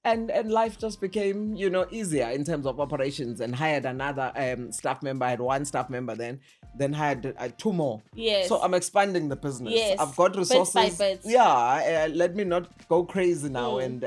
And life just became, easier in terms of operations, and hired another staff member. I had one staff member then hired two more. Yes. So I'm expanding the business. Yes. I've got resources. Bits by bits. Yeah, let me not go crazy now and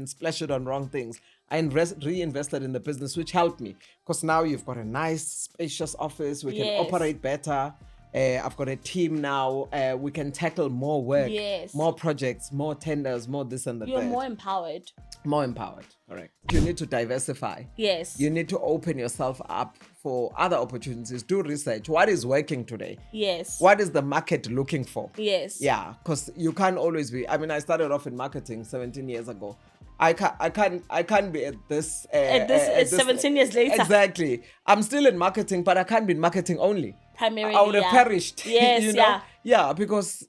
splash it on wrong things. I reinvested in the business, which helped me, because now you've got a nice, spacious office. We can operate better. I've got a team now. We can tackle more work, more projects, more tenders, more this and that. You're more empowered. More empowered, correct. You need to diversify. Yes. You need to open yourself up for other opportunities. Do research. What is working today? Yes. What is the market looking for? Yes. Yeah, because you can't always be. I started off in marketing 17 years ago. I can't be at this 17 years later. Exactly. I'm still in marketing, but I can't be in marketing only. Primarily, I would have perished. Yes, Yeah, because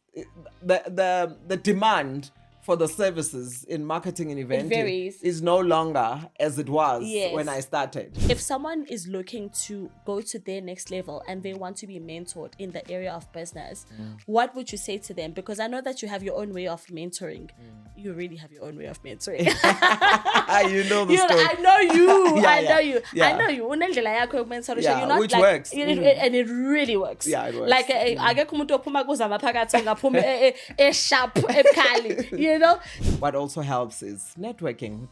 the demand for the services in marketing and eventing is no longer as it was when I started. If someone is looking to go to their next level and they want to be mentored in the area of business, what would you say to them? Because I know that you have your own way of mentoring. You really have your own way of mentoring. You know the story. I know you. Yeah, I know you. yeah. I know you. Yeah, You're not which works. And it really works. Yeah, it works. Like I get kumuntu ophuma ku Zama Phakathi ngaphuma sharp ebukhali, you know. What also helps is networking.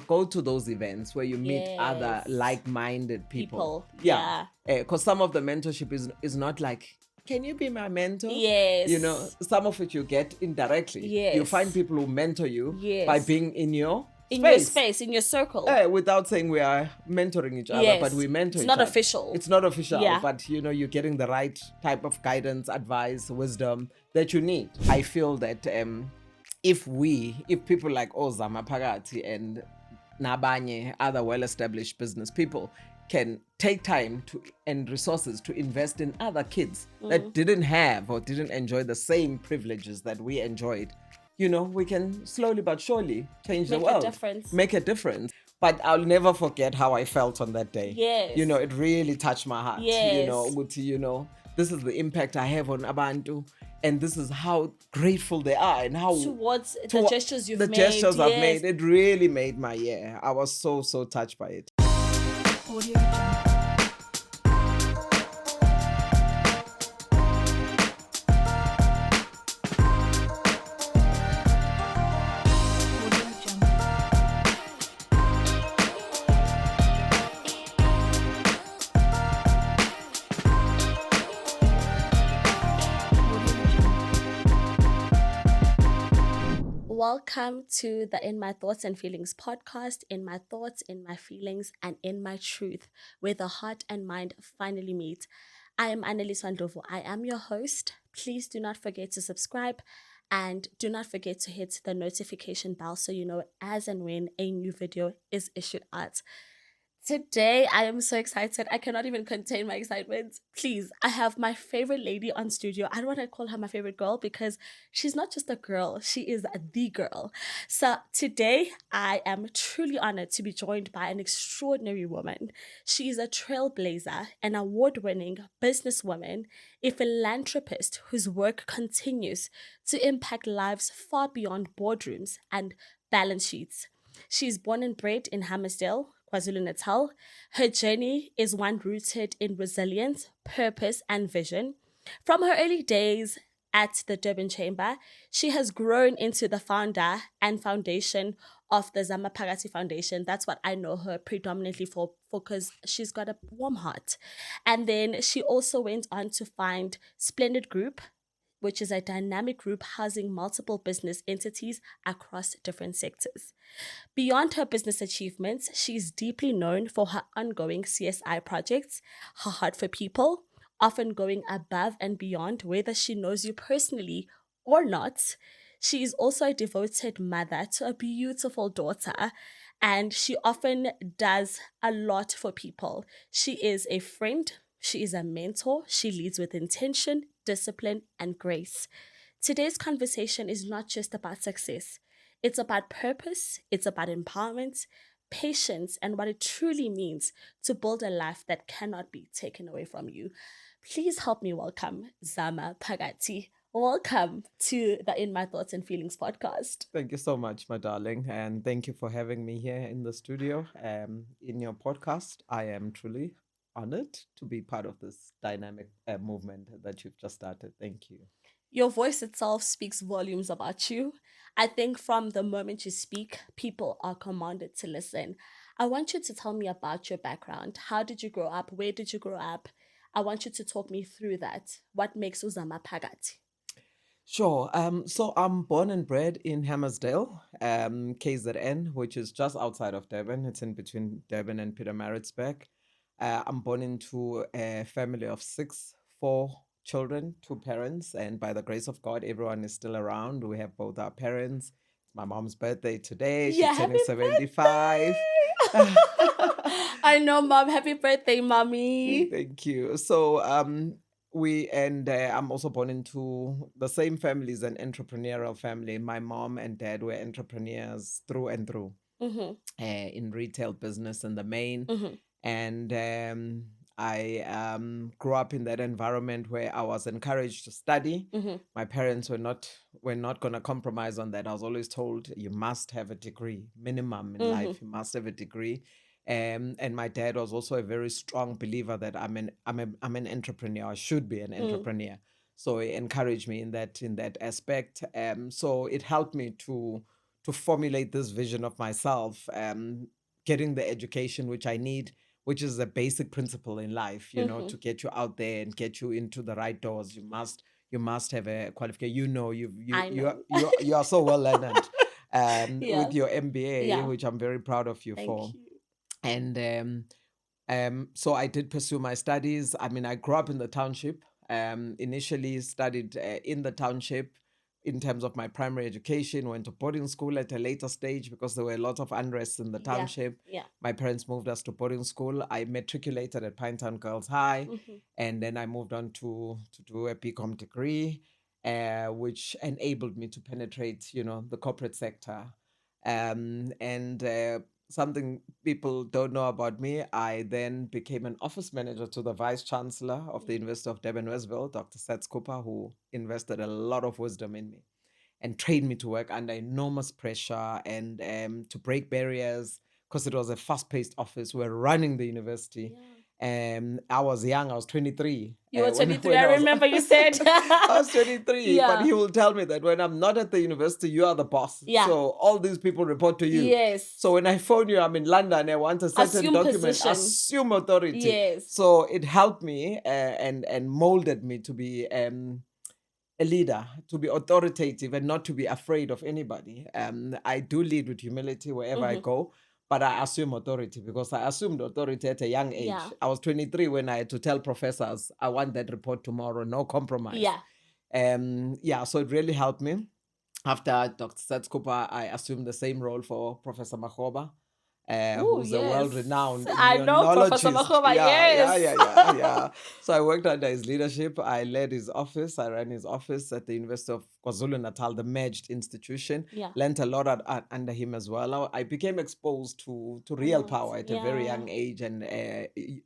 Go to those events where you meet other like-minded people. Yeah. Because some of the mentorship is not like, can you be my mentor? Yes. Some of it you get indirectly. Yes. You find people who mentor you by being in your space, in your circle. Without saying we are mentoring each other, but we mentor each other. It's not official, Yeah. but you're getting the right type of guidance, advice, wisdom that you need. I feel that if people like Zama Phakathi and Nabanye, other well-established business people, can take time and resources to invest in other kids that didn't have or didn't enjoy the same privileges that we enjoyed, we can slowly but surely change the world. Make a difference. But I'll never forget how I felt on that day. Yes. It really touched my heart. Yes. This is the impact I have on Abantu, and this is how grateful they are, and how towards the gestures you've made. The gestures I've made. It really made my year. I was so touched by it. Welcome to the In My Thoughts and Feelings podcast. In my thoughts, in my feelings, and in my truth, where the heart and mind finally meet. I am Annelies Wandovo. I am your host. Please do not forget to subscribe and do not forget to hit the notification bell so you know as and when a new video is issued out. Today, I am so excited. I cannot even contain my excitement. Please, I have my favorite lady on studio. I don't want to call her my favorite girl because she's not just a girl. She is the girl. So today, I am truly honored to be joined by an extraordinary woman. She is a trailblazer, an award-winning businesswoman, a philanthropist whose work continues to impact lives far beyond boardrooms and balance sheets. She is born and bred in Hammersdale, KwaZulu-Natal. Her journey is one rooted in resilience, purpose, and vision. From her early days at the Durban Chamber, she has grown into the founder and foundation of the Zama Phakathi Foundation. That's what I know her predominantly for because she's got a warm heart. And then she also went on to find Splendid Group, which is a dynamic group housing multiple business entities across different sectors. Beyond her business achievements, she is deeply known for her ongoing CSI projects, her heart for people, often going above and beyond, whether she knows you personally or not. She is also a devoted mother to a beautiful daughter, and she often does a lot for people. She is a friend. She is a mentor. She leads with intention, discipline, and grace. Today's conversation is not just about success. It's about purpose. It's about empowerment, patience, and what it truly means to build a life that cannot be taken away from you. Please help me welcome Zama Phakathi. Welcome to the In My Thoughts and Feelings podcast. Thank you so much, my darling, and thank you for having me here in the studio, in your podcast. I am truly honored to be part of this dynamic movement that you've just started. Thank you. Your voice itself speaks volumes about you. I think from the moment you speak, people are commanded to listen. I want you to tell me about your background. How did you grow up? Where did you grow up? I want you to talk me through that. What makes Zama Phakathi? Sure. So I'm born and bred in Hammersdale, KZN, which is just outside of Durban. It's in between Durban and Pietermaritzburg. I'm born into a family of six, four children, two parents, and by the grace of God, everyone is still around. We have both our parents. It's my mom's birthday today. Yeah, She's turning happy 75. birthday! I know, mom. Happy birthday, mommy. Thank you. So, I'm also born into the same family as an entrepreneurial family. My mom and dad were entrepreneurs through and through, Mm-hmm. in retail business in the main. Mm-hmm. And I grew up in that environment where I was encouraged to study. Mm-hmm. My parents were not going to compromise on that. I was always told you must have a degree, minimum in life. You must have a degree. And my dad was also a very strong believer that I'm an entrepreneur. I should be an entrepreneur. So he encouraged me in that aspect. So it helped me to formulate this vision of myself, getting the education which I need, which is a basic principle in life, to get you out there and get you into the right doors. You must have a qualification. I You are, know. you are so well learned, Yeah. with your MBA, Yeah. which I'm very proud of you for. Thank you. And so I did pursue my studies. I mean, I grew up in the township. Initially studied in the township in terms of my primary education. Went to boarding school at a later stage because there were a lot of unrest in the Yeah. township. Yeah. My parents moved us to boarding school. I matriculated at Pinetown Girls High, Mm-hmm. and then I moved on to do a BCom degree, which enabled me to penetrate, the corporate sector. And something people don't know about me, I then became an office manager to the vice chancellor of the University of Durban Westville, Dr. Sats Cooper, who invested a lot of wisdom in me and trained me to work under enormous pressure and to break barriers because it was a fast-paced office. We're running the university. Yeah. I was young. I was 23. You were When 23. I I was remember you said. I was 23, but Yeah. he will tell me that when I'm not at the university, you are the boss. Yeah. So all these people report to you. Yes. So when I phone you, I'm in London, I want a certain Assume document, position. assume authority. Yes. So it helped me and molded me to be a leader, to be authoritative and not to be afraid of anybody. I do lead with humility wherever I go, but I assume authority because I assumed authority at a young age. Yeah. I was 23 when I had to tell professors, I want that report tomorrow, no compromise. Yeah. So it really helped me. After Dr. Sats Cooper, I assumed the same role for Professor Mahoba, Ooh, who's a yes. world-renowned I know Professor immunologist. Mahoba, Yeah. yes. So I worked under his leadership. I led his office. I ran his office at the University of KwaZulu-Natal, the merged institution. Yeah. Learned a lot under him as well. I became exposed to real power at a very Yeah. young age and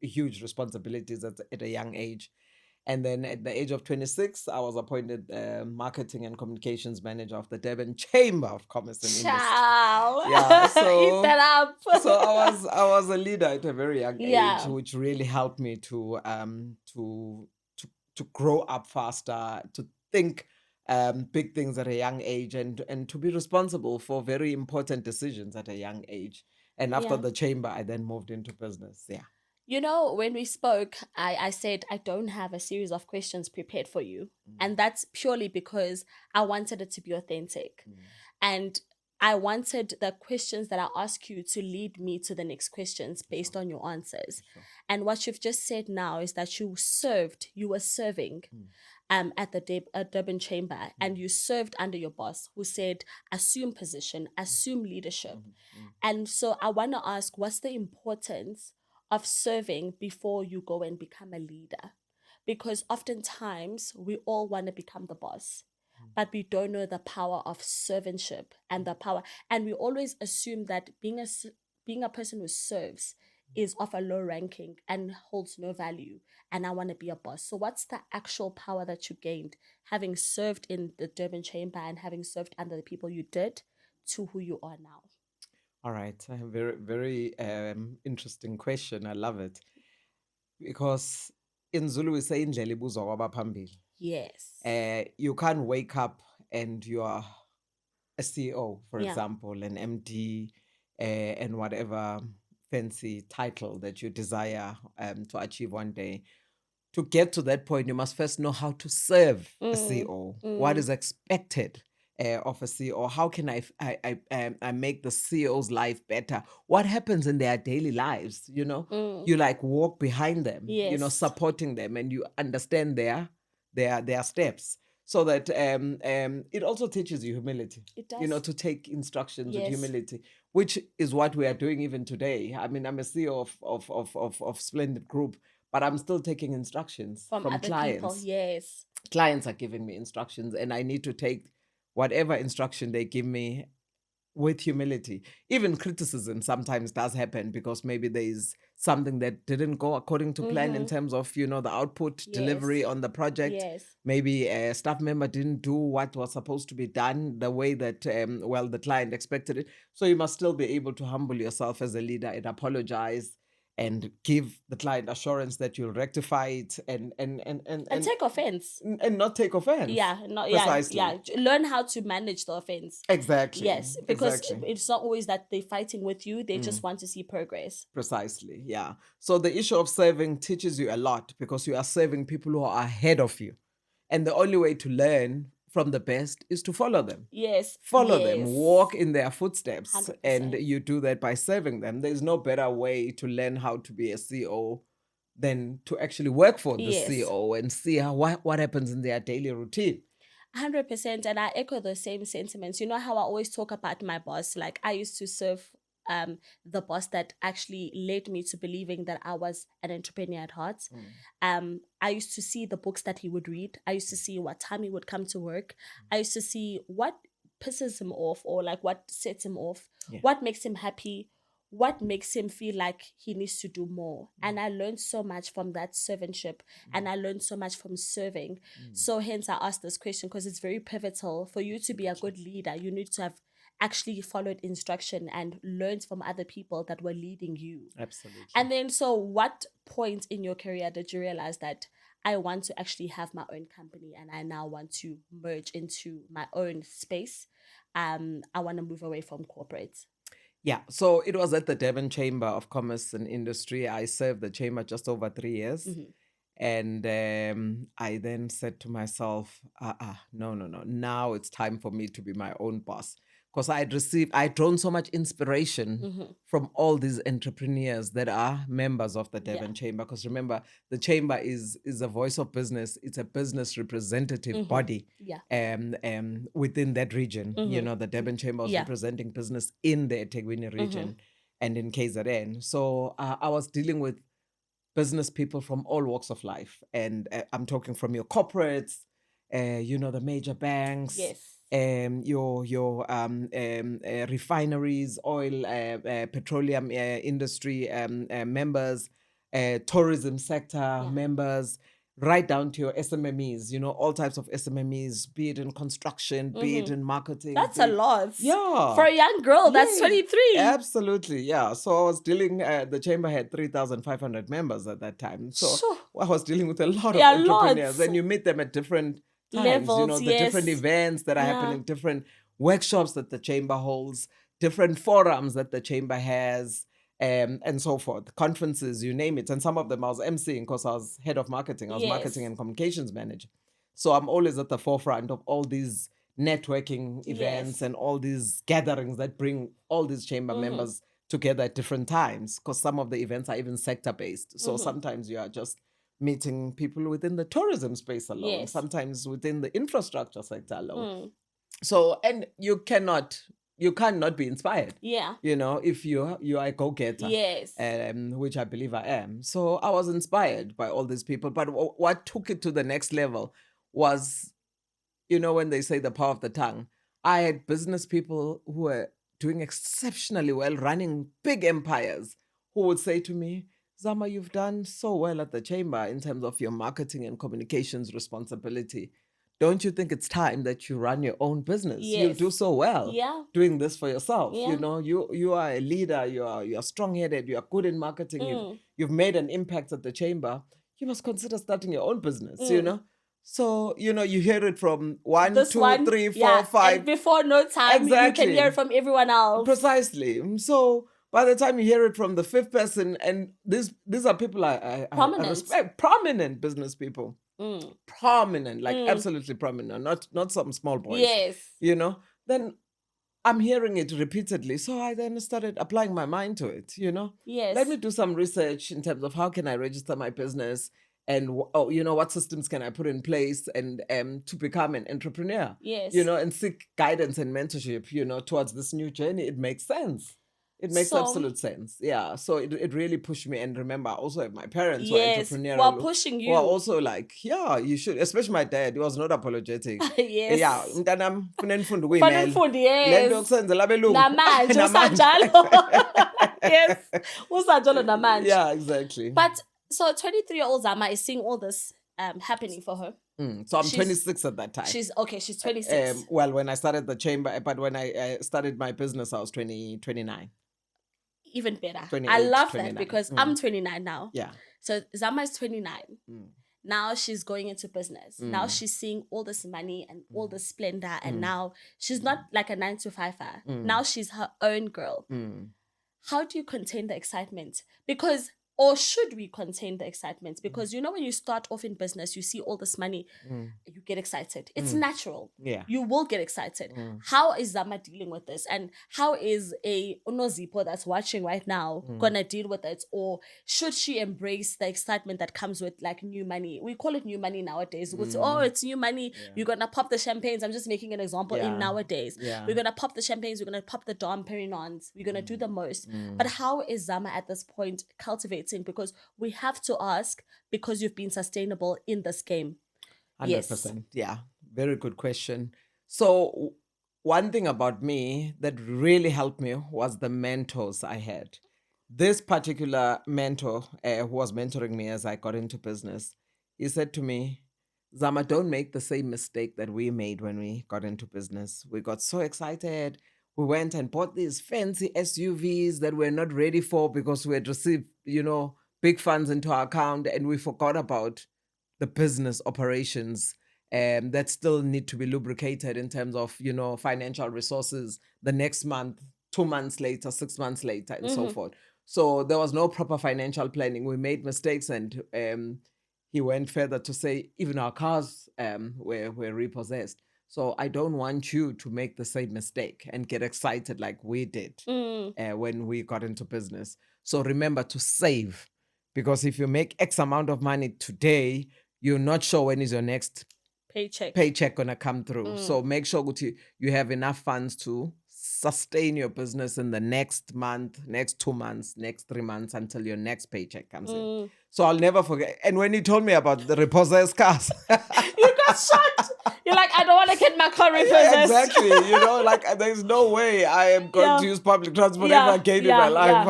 huge responsibilities at a young age. And then at the age of 26, I was appointed marketing and communications manager of the Durban Chamber of Commerce and Industry. Ciao. Yeah, Eat that up. so I was a leader at a very young Yeah. age, which really helped me to grow up faster, to think big things at a young age, and to be responsible for very important decisions at a young age. And after Yeah. the chamber, I then moved into business. Yeah. You know, when we spoke, I said I don't have a series of questions prepared for you. And that's purely because I wanted it to be authentic. And I wanted the questions that I ask you to lead me to the next questions based on your answers. Sure. And what you've just said now is that you were serving at the Durban Chamber, and you served under your boss who said, assume position, assume leadership. And so I want to ask, what's the importance of serving before you go and become a leader? Because oftentimes we all want to become the boss, but we don't know the power of servantship and the power. And we always assume that being a person who serves is of a low ranking and holds no value, and I want to be a boss. So what's the actual power that you gained having served in the Durban chamber and having served under the people you did to who you are now? All right. A very, very interesting question. I love it. Because in Zulu we say indlela ibuzwa kwabaphambili. Yes. You can't wake up and you are a CEO, for Yeah. example, an MD, and whatever fancy title that you desire to achieve one day. To get to that point, you must first know how to serve a CEO. What is expected of a CEO? How can I make the CEO's life better? What happens in their daily lives? You like walk behind them, Yes. supporting them, and you understand their steps. So that it also teaches you humility. It does. To take instructions with Yes. humility, which is what we are doing even today. I mean, I'm a CEO of Splendid Group, but I'm still taking instructions From from other clients. people. Yes. Clients are giving me instructions, and I need to take whatever instruction they give me with humility. Even criticism sometimes does happen because maybe there is something that didn't go according to plan in terms of, the output, delivery Yes. on the project. Yes. Maybe a staff member didn't do what was supposed to be done the way that, the client expected it. So you must still be able to humble yourself as a leader and apologize and give the client assurance that you'll rectify it and take offense. and not take offense. Yeah, no, Precisely. yeah. Learn how to manage the offense. Exactly. Yes, because exactly. it's not always that they're fighting with you, they just want to see progress. Precisely, yeah. So the issue of serving teaches you a lot because you are serving people who are ahead of you. And the only way to learn from the best is to follow them. Yes. Follow them, yes. walk in their footsteps, 100%. and you do that by serving them. There's no better way to learn how to be a CEO than to actually work for the Yes. CEO and see what happens in their daily routine. 100%, and I echo the same sentiments. You know how I always talk about my boss? Like, I used to serve the boss that actually led me to believing that I was an entrepreneur at heart. I used to see the books that he would read. I used to see what time he would come to work. I used to see what pisses him off or like what sets him off, what makes him happy, what makes him feel like he needs to do more. And I learned so much from that servantship, and I learned so much from serving. So hence I asked this question because it's very pivotal. For you to be a good leader, you need to have actually followed instruction and learned from other people that were leading you. Absolutely. And then, so what point in your career did you realize that I want to actually have my own company and I now want to merge into my own space? I want to move away from corporate. Yeah, so it was at the Durban Chamber of Commerce and Industry. I served the chamber just over 3 years. And I then said to myself, no. Now it's time for me to be my own boss. Because I'd drawn so much inspiration from all these entrepreneurs that are members of the Durban Chamber. Because remember, the chamber is a voice of business. It's a business representative body within that region. The Durban Chamber was representing business in the eThekwini region and in KZN. So I was dealing with business people from all walks of life. And I'm talking from your corporates, the major banks. Yes. Your refineries, oil, petroleum industry members, tourism sector members, right down to your SMMEs, all types of SMMEs, be it in construction, be it in marketing. That's a lot. Yeah. For a young girl, that's 23. Absolutely, yeah. So I was dealing, the chamber had 3,500 members at that time. So I was dealing with a lot of entrepreneurs. Lots. And you meet them at different times, levels, the different events that are happening, different workshops that the chamber holds, different forums that the chamber has, and so forth, conferences, you name it. And some of them I was emceeing because I was head of marketing. I was marketing and communications manager. So I'm always at the forefront of all these networking events and all these gatherings that bring all these chamber members together at different times, because some of the events are even sector-based. So sometimes you are just meeting people within the tourism space alone, sometimes within the infrastructure sector alone. So, and you cannot be inspired. Yeah. If you are a go-getter. Yes. Which I believe I am. So I was inspired by all these people. But what took it to the next level was, when they say the power of the tongue, I had business people who were doing exceptionally well, running big empires, who would say to me, Zama, you've done so well at the chamber in terms of your marketing and communications responsibility. Don't you think it's time that you run your own business? You'll do Yes. so well Yeah. doing this for yourself. Yeah. You know, you are a leader, you are strong-headed, you are good in marketing, you've made an impact at the chamber. You must consider starting your own business, you know. So, you know, you hear it from one, This two, one, three, yeah, four, five. and before no time, you can Exactly. hear it from everyone else. Precisely. So by the time you hear it from the fifth person, and these are people I respect, prominent business people, prominent, like absolutely prominent, not some small boys. Yes. You know, then I'm hearing it repeatedly. So I then started applying my mind to it, you know. Yes. Let me do some research in terms of how can I register my business and, you know, what systems can I put in place and to become an entrepreneur. Yes. You know, and seek guidance and mentorship, you know, towards this new journey. It makes sense. It makes absolute sense. Yeah. So it really pushed me. And remember, I also have my parents who are entrepreneurial. While pushing you. Who are also like, yeah, you should. Especially my dad. He was not apologetic. Yes. Yeah. Mntanam, funenfundo Funenfundo, yes. Namanje, usajalo. Yes. Usajalo namanje. Yeah, exactly. But so 23-year-old Zama is seeing all this happening for her. So I'm 26 at that time. She's 26. Well, when I started the chamber, but when I started my business, I was 29. Even better. I love 29. That because I'm 29 now. Yeah. So Zama is 29. Now she's going into business. Now she's seeing all this money and all this splendor. And now she's not like a 9-to-5er. Now she's her own girl. How do you contain the excitement? Or should we contain the excitement? Because, you know, when you start off in business, you see all this money, you get excited. It's natural. Yeah. You will get excited. How is Zama dealing with this? And how is a Unozipo that's watching right now gonna deal with it? Or should she embrace the excitement that comes with like new money? We call it new money nowadays. It's new money. Yeah. You're gonna pop the champagnes. I'm just making an example in nowadays. Yeah. We're gonna pop the champagnes. We're gonna pop the Dom Perignons. We're gonna do the most. But how is Zama at this point cultivating? Because we have to ask, because you've been sustainable in this game. 100%. Yes. Yeah. Very good question. So one thing about me that really helped me was the mentors I had. This particular mentor who was mentoring me as I got into business, he said to me, Zama, don't make the same mistake that we made when we got into business. We got so excited. We went and bought these fancy SUVs that we're not ready for because we had received, you know, big funds into our account, and we forgot about the business operations that still need to be lubricated in terms of, you know, financial resources the next month, 2 months later, 6 months later, and so forth. So there was no proper financial planning. We made mistakes, and he went further to say even our cars were repossessed. So I don't want you to make the same mistake and get excited like we did when we got into business. So remember to save, because if you make X amount of money today, you're not sure when is your next paycheck gonna come through. So make sure you have enough funds to sustain your business in the next month, next 2 months, next 3 months until your next paycheck comes in. So I'll never forget. And when he told me about the repossessed cars, you got shocked. You're like, I don't want to get my car repossessed. Yeah, exactly. You know, like there's no way I am going to use public transport ever again in my life.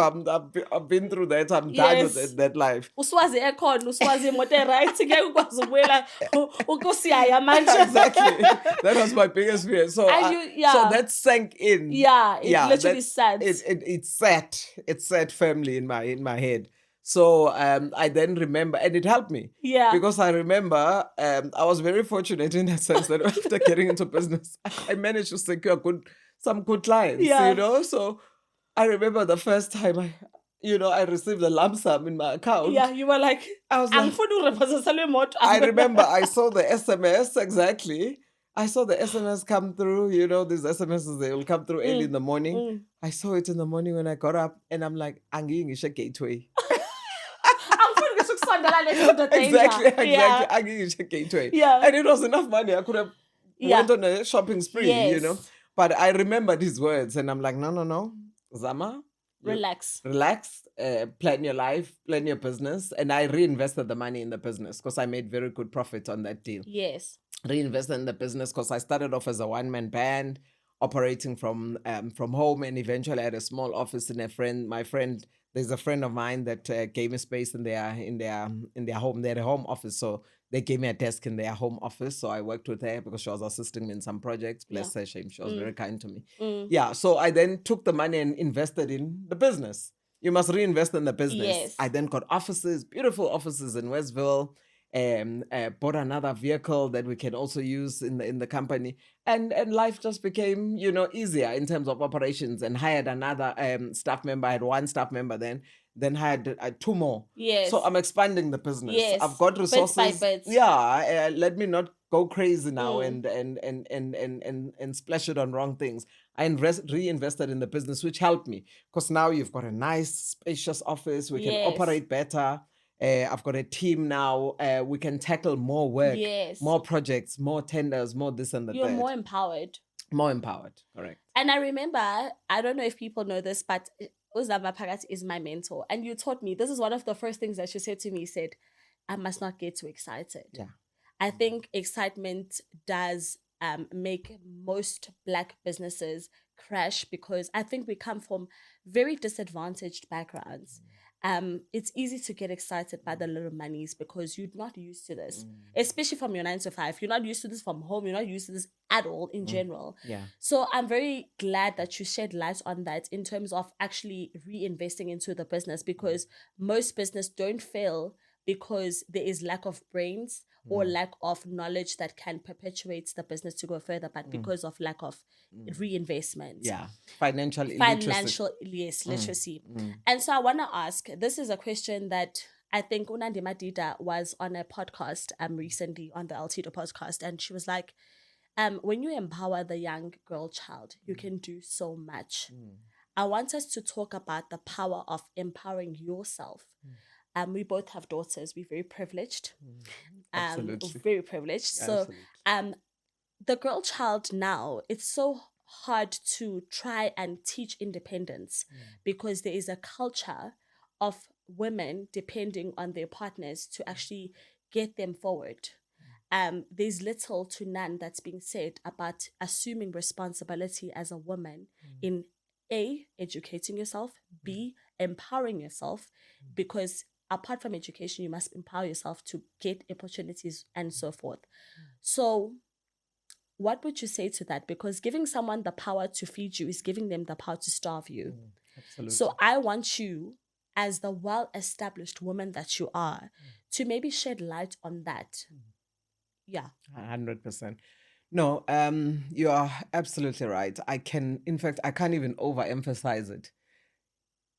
I've been through that. I'm done with that life. Exactly. That was my biggest fear. So, so that sank in. It literally sat. It sat firmly in my head. So I then remember, and it helped me. Yeah. Because I remember I was very fortunate in that sense that after getting into business, I managed to secure some good clients, you know. So I remember the first time I received a lump sum in my account. Yeah, you were like, I remember I saw the SMS, exactly. I saw the SMS come through, you know, these SMSs, they will come through early in the morning. I saw it in the morning when I got up, and I'm like, Angi gateway. Exactly. Yeah. And it was enough money. I could have went on a shopping spree, you know. But I remembered his words, and I'm like, no, Zama, relax, plan your life, plan your business. And I reinvested the money in the business because I made very good profit on that deal. Yes. Reinvested in the business because I started off as a one-man band. operating from home, and eventually I had a small office. And my friend, there's a friend of mine that gave me space in their home. They had a home office, so they gave me a desk in their home office. So I worked with her because she was assisting me in some projects. Bless her, shame. She was very kind to me. Yeah. So I then took the money and invested in the business. You must reinvest in the business. Yes. I then got offices, beautiful offices in Westville. Bought another vehicle that we can also use in the company, and life just became easier in terms of operations. And hired another staff member. I had one staff member then hired two more. Yes. So I'm expanding the business. Yes. I've got resources. Bits by bits. Yeah. Let me not go crazy now and splash it on wrong things. I reinvested in the business, which helped me, because now you've got a nice, spacious office. We can operate better. I've got a team now. We can tackle more work, more projects, more tenders, more this and that. You're more empowered. More empowered, correct. And I remember, I don't know if people know this, but Zama Phakathi is my mentor. And you taught me, this is one of the first things that you said to me. You said, I must not get too excited. Yeah. I think excitement does make most Black businesses crash, because I think we come from very disadvantaged backgrounds. It's easy to get excited by the little monies because you're not used to this, especially from your 9 to 5. You're not used to this from home. You're not used to this at all in general. Yeah. So I'm very glad that you shed light on that in terms of actually reinvesting into the business, because most business don't fail because there is lack of brains or lack of knowledge that can perpetuate the business to go further, but because of lack of reinvestment. Yeah. Financial literacy. And so I want to ask, this is a question that I think Unandi Madida was on a podcast recently, on the Altido podcast, and she was like, when you empower the young girl child, you can do so much. I want us to talk about the power of empowering yourself. We both have daughters. We're very privileged. Absolutely. Very privileged. Absolutely. So the girl child now, it's so hard to try and teach independence because there is a culture of women depending on their partners to actually get them forward. There's little to none that's being said about assuming responsibility as a woman in A, educating yourself, B, empowering yourself, because apart from education, you must empower yourself to get opportunities and so forth. So what would you say to that? Because giving someone the power to feed you is giving them the power to starve you. Absolutely. So I want you, as the well-established woman that you are, to maybe shed light on that. Yeah. 100%. No, you are absolutely right. I can't even overemphasize it.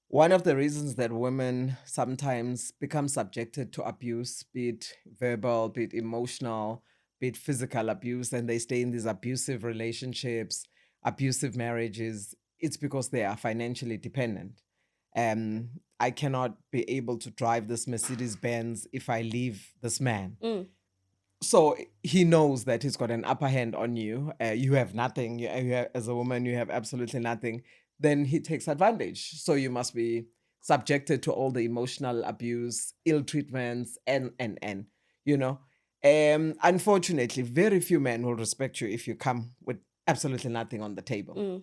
One of the reasons that women sometimes become subjected to abuse, be it verbal, be it emotional, be it physical abuse, and they stay in these abusive relationships, abusive marriages, it's because they are financially dependent. I cannot be able to drive this Mercedes-Benz if I leave this man. So he knows that he's got an upper hand on you. You have nothing. You have, as a woman, you have absolutely nothing. Then he takes advantage. So you must be subjected to all the emotional abuse, ill treatments, and. Unfortunately, very few men will respect you if you come with absolutely nothing on the table.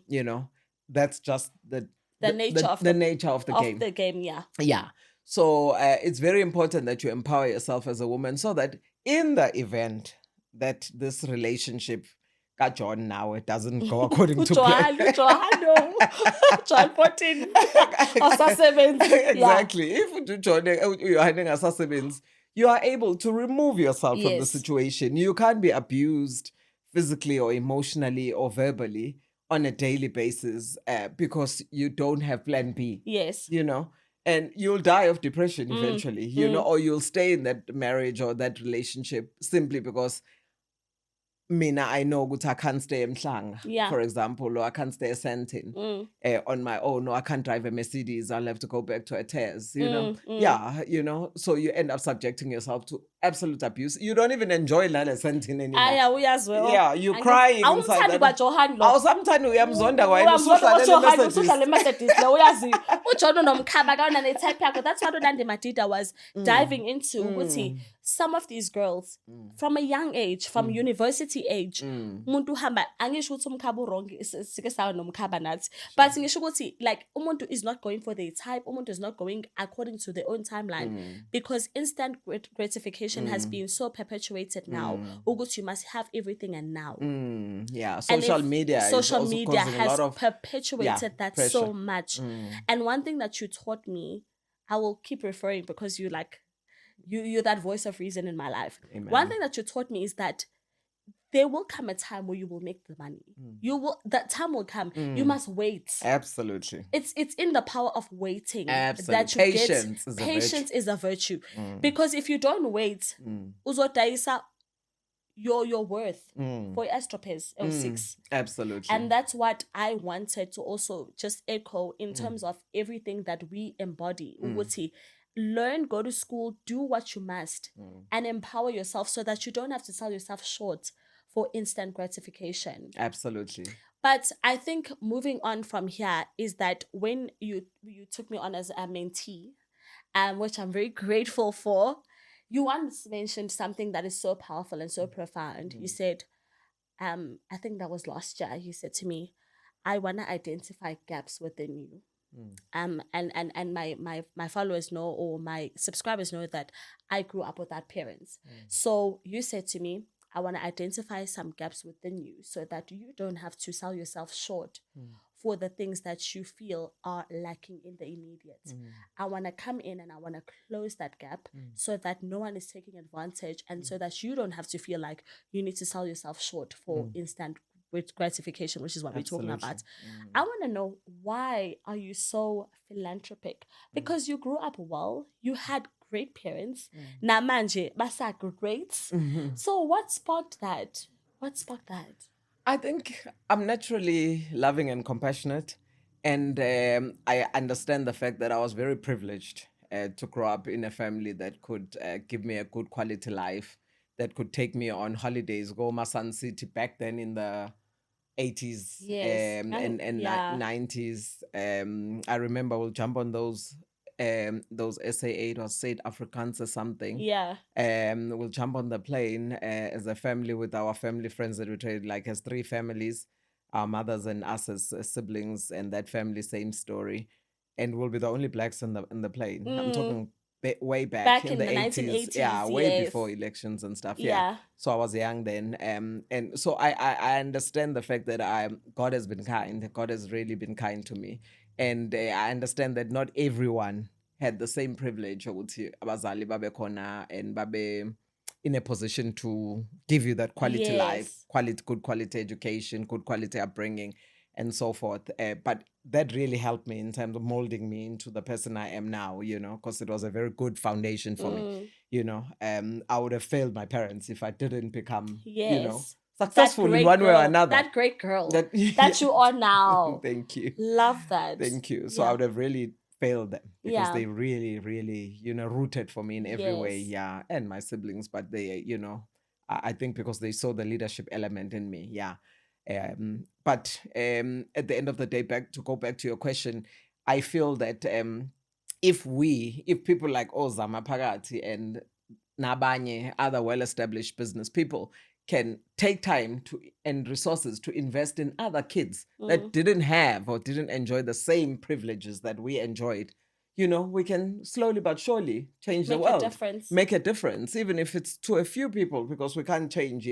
That's just the nature of the game. The game, yeah. Yeah. So it's very important that you empower yourself as a woman, so that in the event that this relationship got John now, it doesn't go according to plan. John 14. Exactly. If you're having assassins, you are able to remove yourself from the situation. You can't be abused physically or emotionally or verbally on a daily basis because you don't have plan B. Yes. And you'll die of depression eventually, or you'll stay in that marriage or that relationship simply because I know that I can't stay in Mhlanga, for example, or I can't stay Sentin on my own, or I can't drive a Mercedes, I'll have to go back to a Tez, so you end up subjecting yourself to absolute abuse. You don't even enjoy Lala Sentin anymore. Yeah, you cry inside that. Sometimes we am zonda that's what Unandi Madida was diving into. some of these girls from a young age, from university age, umuntu hamba angisho ukuthi umkhaba wrong sike sawa nomkhaba nathi, but ngisho ukuthi like umuntu is not going for their type, umuntu is not going according to their own timeline, because instant gratification has been so perpetuated now. Ukuthi you must have everything and now. Yeah, social media social is also media causing has a lot of perpetuated that pressure. so much. And one thing that you taught me, I will keep referring because you like you're that voice of reason in my life. Amen. One thing that you taught me is that there will come a time where you will make the money. That time will come. You must wait. Absolutely. It's in the power of waiting. Absolutely. That you Patience is a virtue. Because if you don't wait, uzodaisa your worth for estropes or 6. Absolutely. And that's what I wanted to also just echo in terms of everything that we embody. Uguti, learn, go to school, do what you must, and empower yourself so that you don't have to sell yourself short for instant gratification. Absolutely. But I think moving on from here is that when you took me on as a mentee, which I'm very grateful for, you once mentioned something that is so powerful and so profound. You said, I think that was last year, you said to me, I want to identify gaps within you. And my followers know, or my subscribers know, that I grew up without parents. So you said to me, I want to identify some gaps within you so that you don't have to sell yourself short for the things that you feel are lacking in the immediate. I want to come in and I want to close that gap so that no one is taking advantage, and so that you don't have to feel like you need to sell yourself short for instant gratification, which is what we're talking about. I want to know, why are you so philanthropic? Because you grew up well, you had great parents. Na manje basa great. So what sparked that? I think I'm naturally loving and compassionate, and I understand the fact that I was very privileged to grow up in a family that could give me a good quality life, that could take me on holidays, go Masan City back then in the 80s and 90s. I remember we'll jump on those SA8 or Said Afrikaans or something. Yeah. We'll jump on the plane as a family with our family friends that we traded, like as 3 families, our mothers and us as siblings, and that family, same story. And we'll be the only blacks in the plane. I'm talking way back in the 80s. Yeah, way before elections and stuff. Yeah. So I was young then. And so I understand the fact that God has been kind. God has really been kind to me. And I understand that not everyone had the same privilege ukuthi abazali babe khona and babe in a position to give you that quality life, good quality education, good quality upbringing, and so forth. But that really helped me in terms of molding me into the person I am now, because it was a very good foundation for me. I would have failed my parents if I didn't become, successful in one way or another. That great girl that you are now. Thank you. Love that. Thank you. So I would have really failed them because they really, really, rooted for me in every way. Yeah. And my siblings, but they, I think because they saw the leadership element in me. Yeah. But at the end of the day, to go back to your question, I feel that if people like Zama Phakathi and nabanye other well-established business people can take time and resources to invest in other kids that didn't have or didn't enjoy the same privileges that we enjoyed, we can slowly but surely change the world. Make a difference, even if it's to a few people, because we can't change,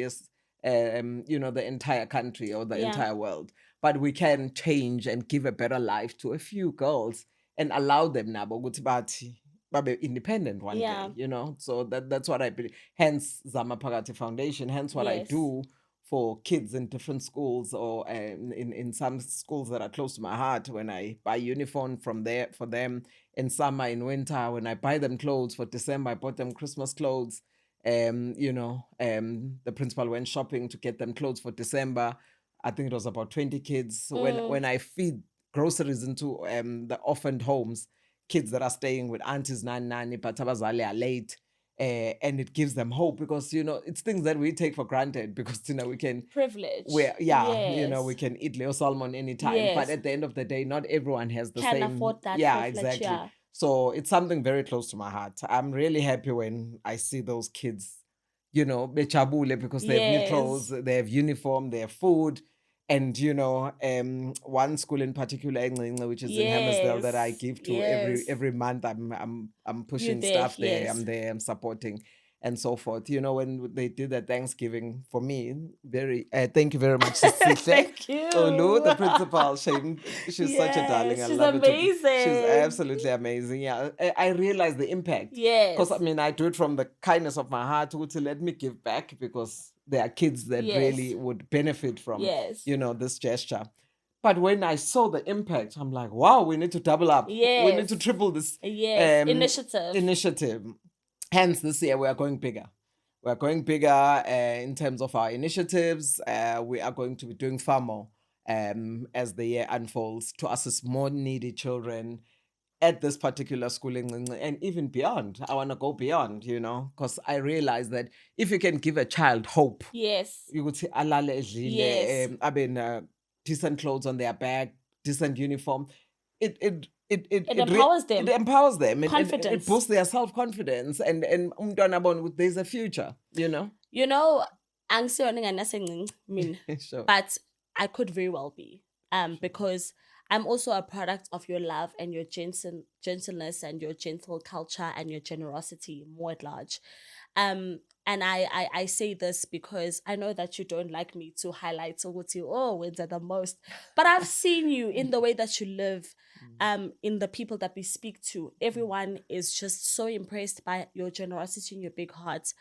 the entire country or the entire world. But we can change and give a better life to a few girls and allow them nabo ukuthi bathi babe independent one day, So that's what I believe. Hence Zama Phakathi Foundation, hence what I do for kids in different schools, or in some schools that are close to my heart, when I buy uniform for them in summer, in winter, when I buy them clothes for December, I bought them Christmas clothes. The principal went shopping to get them clothes for December. I think it was about 20 kids. When I feed groceries into the orphaned homes, kids that are staying with aunties, nani, but abazali are late, and it gives them hope, because it's things that we take for granted, because we can privilege. We can eat Leo salmon anytime, but at the end of the day, not everyone has the can same afford that. Yeah, exactly. So it's something very close to my heart. I'm really happy when I see those kids, bejabule because they have new clothes, Yes. they have uniform, they have food. And one school in particular, Encinci, which is in Hammersdale, that I Yes. give to Yes. every month. I'm You pushing there. stuff there. I'm Yes. there. I'm supporting, and so forth. When they did that Thanksgiving for me, very thank you very much, Sisihle. Thank you. Olu, the principal, she's such a darling. I Yes, she's love her to be. She's amazing. absolutely amazing. Yeah, I realize the impact. Yes. Because I do it from the kindness of my heart to let me give back, because there are kids that Yes. really would benefit from Yes. this gesture. But when I saw the impact, I'm like, wow, we need to double up. We need Yes. to triple this Yes. initiative. Hence, this year we are going bigger. We are going bigger in terms of our initiatives. We are going to be doing far more as the year unfolds to assist more needy children at this particular schooling and even beyond. I want to go beyond, because I realize that if you can give a child hope, Yes. you could say alale edlile, Yes. decent clothes on their back, decent uniform. It empowers them. It empowers them. Confidence. It boosts their self-confidence, and umntwana bona there's a future, Angisiyona ingane yasencinci mina. Sure. But I could very well be. Because I'm also a product of your love and your gentleness and your gentle culture and your generosity more at large. And I say this because I know that you don't like me to highlight Soguti, wins are the most. But I've seen you in the way that you live, in the people that we speak to. Everyone is just so impressed by your generosity and your big heart.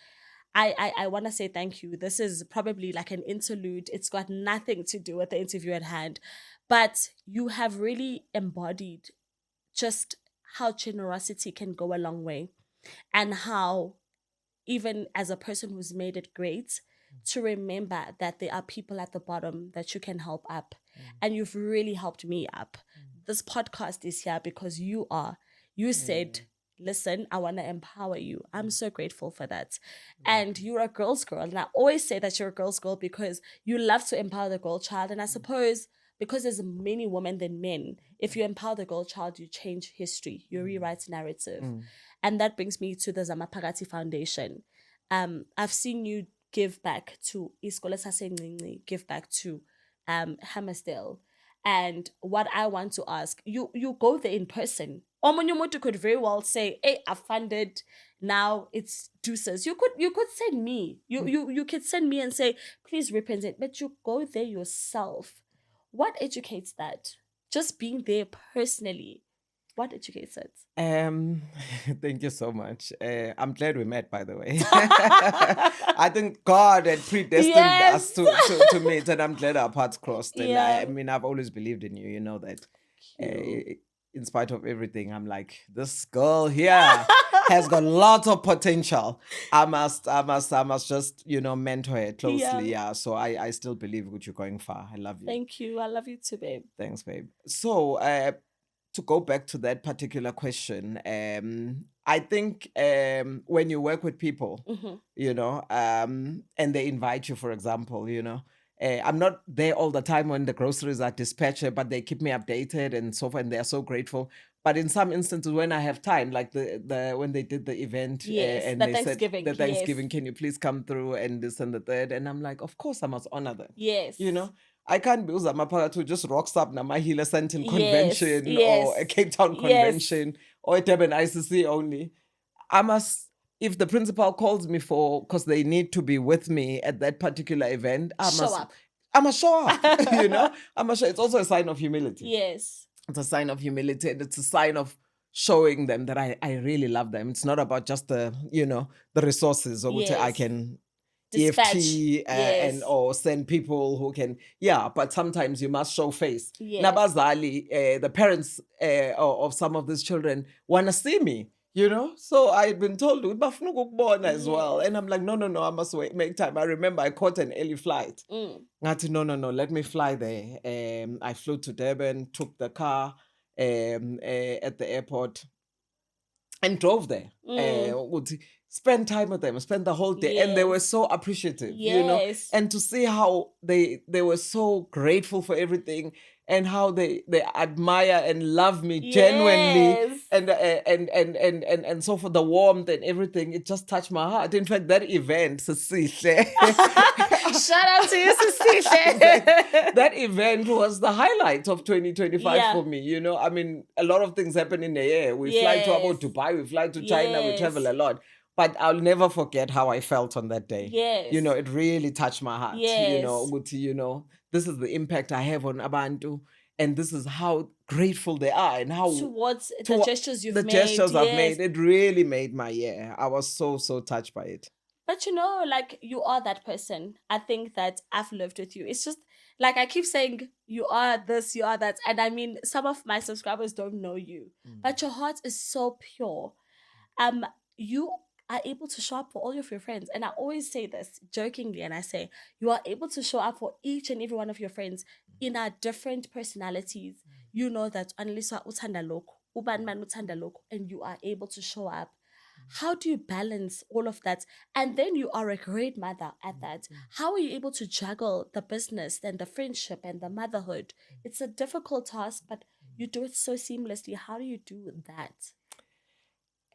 I want to say thank you. This is probably like an interlude. It's got nothing to do with the interview at hand. But you have really embodied just how generosity can go a long way, and how, even as a person who's made it great, to remember that there are people at the bottom that you can help up. And you've really helped me up. This podcast is here because you said, listen, I want to empower you. I'm so grateful for that. And you're a girl's girl. And I always say that you're a girl's girl because you love to empower the girl child. And I suppose because there's many women than men, if you empower the girl child, you change history, you rewrite narrative. And that brings me to the Zama Phakathi Foundation. I've seen you give back to Iskole Sasencinci, give back to Hammersdale. And what I want to ask, you go there in person. Omunye umuntu could very well say, hey, I funded, now it's deuces. You could send me. You could send me and say, please represent, but you go there yourself. What educates that? Just being there personally. What educates it? Thank you so much. I'm glad we met, by the way. I think God had predestined us to meet, and I'm glad our paths crossed. And I've always believed in you. You know that. In spite of everything, I'm like, this girl here has got lots of potential. I must just, mentor her closely. Yeah. So I still believe that you're going far. I love you. Thank you. I love you too, babe. Thanks, babe. So, to go back to that particular question, I think when you work with people, and they invite you, for example, I'm not there all the time when the groceries are dispatched, but they keep me updated and so forth, and they're so grateful. But in some instances, when I have time, like the when they did the event, and the they Thanksgiving, said, the Thanksgiving, can you please come through and this and the third? And I'm like, of course, I must honor them. Yes. I can't be Zama Phakathi who just rocks up Namahila Santin convention or a Cape Town convention or a Durban ICC only. I must, if the principal calls me because they need to be with me at that particular event, I must show up. I must show up. It's also a sign of humility. Yes. It's a sign of humility, and it's a sign of showing them that I really love them. It's not about just the resources or which I can dispatch. EFT or send people who can, but sometimes you must show face. Yes. Nabazali, the parents of some of these children want to see me, so I'd been told as well, and I'm like, no, I must make time. I remember I caught an early flight. No, let me fly there. I flew to Durban, took the car at the airport and drove there. Spend time with them, spend the whole day. And they were so appreciative, and to see how they were so grateful for everything. and how they admire and love me genuinely, and so for the warmth and everything, it just touched my heart. In fact, that event, Sisihle, shout out to you, Sisihle. that event was the highlight of 2025 for me. You know, I mean, a lot of things happen in the year. We fly to about Dubai, we fly to China, we travel a lot. But I'll never forget how I felt on that day. Yes. You know, it really touched my heart. Yes. You know, this is the impact I have on Abantu. And this is how grateful they are and how... Towards the gestures you've made. The gestures I've made. It really made my year. I was so, so touched by it. But you know, like, you are that person. I think that I've lived with you. It's just, like, I keep saying, you are this, you are that. And I mean, some of my subscribers don't know you. But your heart is so pure. You are able to show up for all of your friends. And I always say this jokingly, and I say, you are able to show up for each and every one of your friends in our different personalities. You know that Annelisa uthanda lokhu, ubanman uthanda lokhu, and you are able to show up. How do you balance all of that? And then you are a great mother at that. How are you able to juggle the business and the friendship and the motherhood? It's a difficult task, but you do it so seamlessly. How do you do that?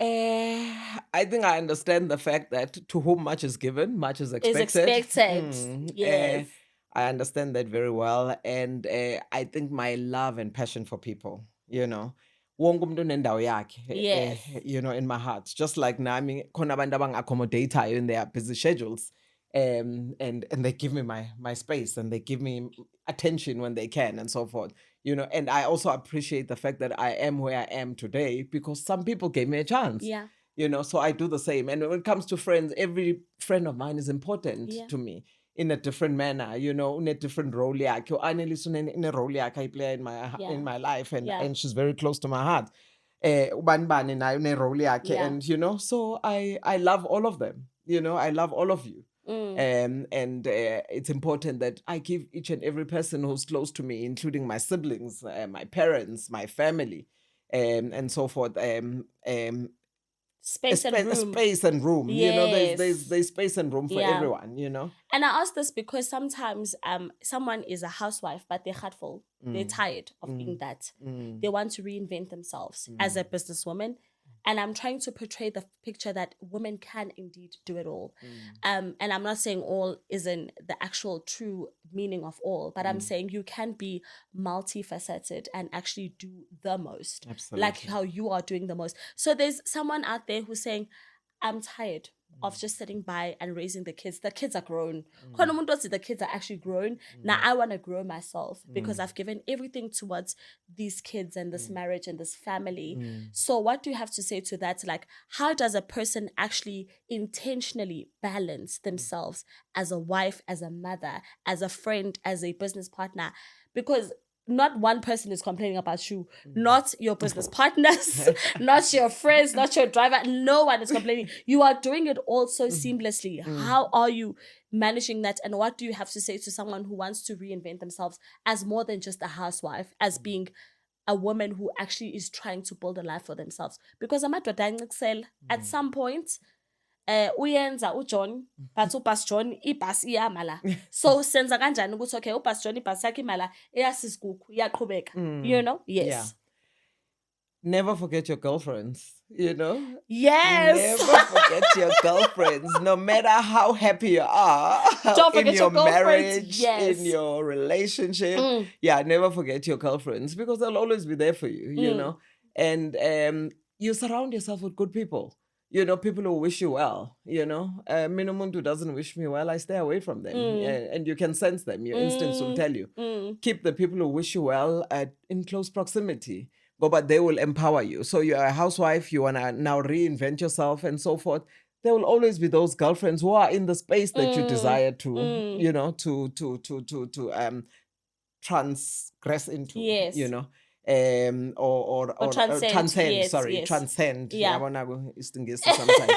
I think I understand the fact that to whom much is given, much is expected. Yes. I understand that very well. And I think my love and passion for people, you know, wonke umuntu unendawo yakhe, you know, in my heart. Just like nami, khona abantu abang-accommodatayo in their busy schedules. And they give me my space, and they give me attention when they can, and so forth. You know, and I also appreciate the fact that I am where I am today because some people gave me a chance. Yeah. You know, so I do the same. And when it comes to friends, every friend of mine is important to me in a different manner, you know, in a different role. In a role I play in my life, and she's very close to my heart. And you know, so I love all of them. You know, I love all of you. And it's important that I give each and every person who's close to me, including my siblings, my parents, my family, and so forth. Space and room. Yes. You know, there's space and room for everyone. You know. And I ask this because sometimes someone is a housewife, but they're heartful. They're tired of being that. They want to reinvent themselves as a businesswoman. And I'm trying to portray the picture that women can indeed do it all. And I'm not saying all isn't the actual true meaning of all, but I'm saying you can be multifaceted and actually do the most. Absolutely. Like how you are doing the most. So there's someone out there who's saying, I'm tired of just sitting by and raising the kids. The kids are grown. The kids are actually grown. Now I want to grow myself because I've given everything towards these kids and this marriage and this family. So what do you have to say to that? Like, how does a person actually intentionally balance themselves as a wife, as a mother, as a friend, as a business partner? Because not one person is complaining about you, not your business partners, not your friends, not your driver. No one is complaining. You are doing it all so seamlessly. How are you managing that? And what do you have to say to someone who wants to reinvent themselves as more than just a housewife, as being a woman who actually is trying to build a life for themselves? Because at some point, uyenza uJohn but uBus John ibhasi iyamala, so senza kanjani ukuthi okay uBus John ibhasi yakhe imala eyasisigugu iyaqhubeka, you know? Never forget your girlfriends, you know? Yes. Never forget your girlfriends, no matter how happy you are. Don't forget in your marriage, in your relationship. Never forget your girlfriends because they'll always be there for you, you know? And you surround yourself with good people. You know, people who wish you well, you know. Minumuntu who doesn't wish me well, I stay away from them. And you can sense them. Your instincts will tell you. Keep the people who wish you well in close proximity. But they will empower you. So you're a housewife, you want to now reinvent yourself and so forth. There will always be those girlfriends who are in the space that you desire to, you know, to transgress into, you know. Or transcend. Transcend. Yeah. I wanna go sometimes.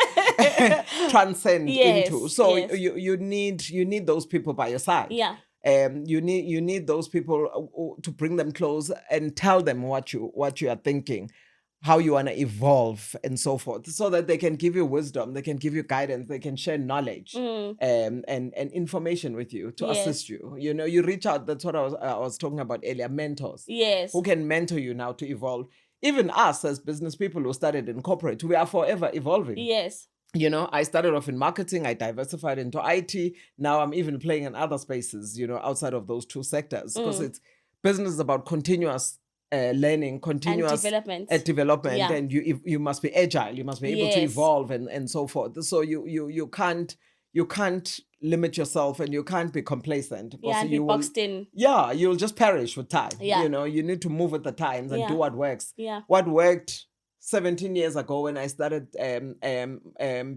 Transcend into. So you need those people by your side. Yeah. You need those people to bring them close and tell them what you are thinking. how you want to evolve and so forth, so that they can give you wisdom, they can give you guidance, they can share knowledge and information with you to assist you. You know, you reach out. That's what I was talking about earlier. Mentors, Yes, who can mentor you now to evolve. Even us as business people who started in corporate, we are forever evolving. yes, You know, I started off in marketing, I diversified into IT. Now I'm even playing in other spaces, you know, outside of those two sectors, because it's business is about continuous learning, continuous and development, Yeah. and you must be agile, you must be able to Yes. evolve and so forth. So you can't limit yourself, and you can't be complacent, because And be you will, boxed in. yeah, you'll just perish with time. Yeah. You know, you need to move with the times and do Yeah. what works. Yeah. What worked 17 years ago when I started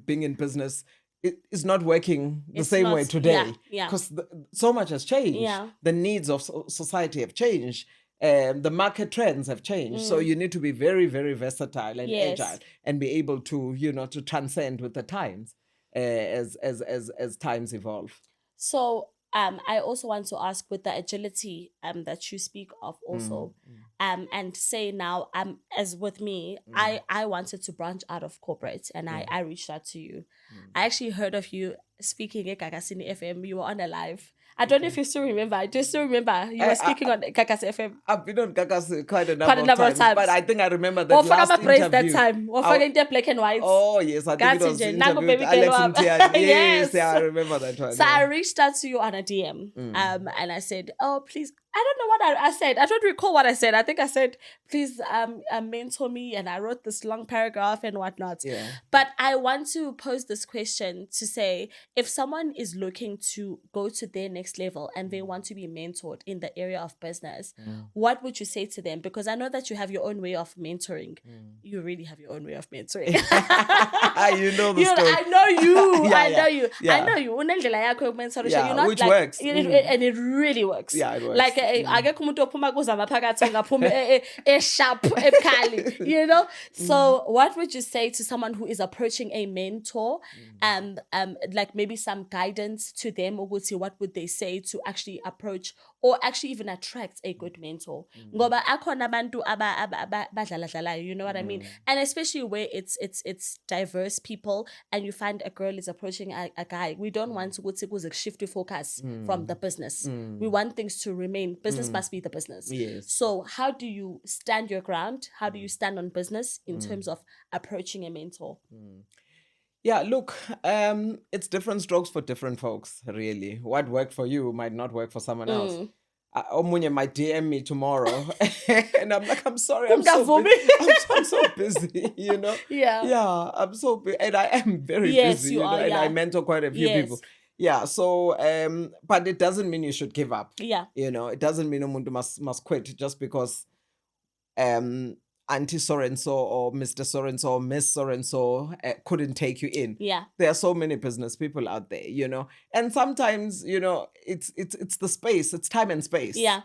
being in business, it is not working the It's same way not- today, yeah. because so much has changed. Yeah. The needs of society have changed. The market trends have changed. So you need to be very, very versatile and Yes. agile, and be able to, you know, to transcend with the times as times evolve. So I also want to ask, with the agility that you speak of also, and say now, as with me, I wanted to branch out of corporate, and I reached out to you. I actually heard of you speaking at Kakasini FM. You were on a live. I don't know if you still remember. I do still remember you were speaking on Kakasi FM. I've been on Kakas quite a number of times, but I think I remember that Or last Fagama praise interview. that time. Or Fagama black and white. Oh yes, I think it was Nangu interview with baby Alex girl and up. Tian. Yes, Yes. yeah, I remember that one. So yeah. I reached out to you on a DM, and I said, "Oh, please." I don't know what I said. I don't recall what I said. I think I said, "Please, mentor me," and I wrote this long paragraph and whatnot. Yeah. But I want to pose this question to say, if someone is looking to go to their next level and they want to be mentored in the area of business, what would you say to them? Because I know that you have your own way of mentoring. You really have your own way of mentoring. You know the story. I know you. Yeah, I know yeah, you. yeah. I know you. Unendlela yakho yokumentorisha. Yeah, You're not which like, works. and it really works. Yeah, it works. Like akekho umuntu ophuma kuZama Phakathi ngaphuma sharp ebukhali, you know. So what would you say to someone who is approaching a mentor, like maybe some guidance to them, or what would they say to actually approach or actually even attract a good mentor? Ngoba akhona abantu badlaladlalayo, you know what I mean? And especially where it's diverse people, and you find a girl is approaching a guy, we don't want to shift the focus from the business. We want things to remain. Business must be the business. Yes. So how do you stand your ground? How do you stand on business in terms of approaching a mentor? Yeah, look, it's different strokes for different folks, really. What worked for you might not work for someone else. Omunye might DM me tomorrow, and I'm like, I'm sorry, I'm so busy. I'm so busy, you know? Yeah. I'm so busy, and I am very Yes, busy, you know, are, and I yeah. mentor quite a few Yes. people. Yeah, so, but it doesn't mean you should give up. Yeah. You know, it doesn't mean umuntu must quit just because Auntie so-and-so or Mr. so-and-so or Miss so-and-so couldn't take you in. Yeah. There are so many business people out there, you know. And sometimes, you know, it's the space, it's time and space. Yeah.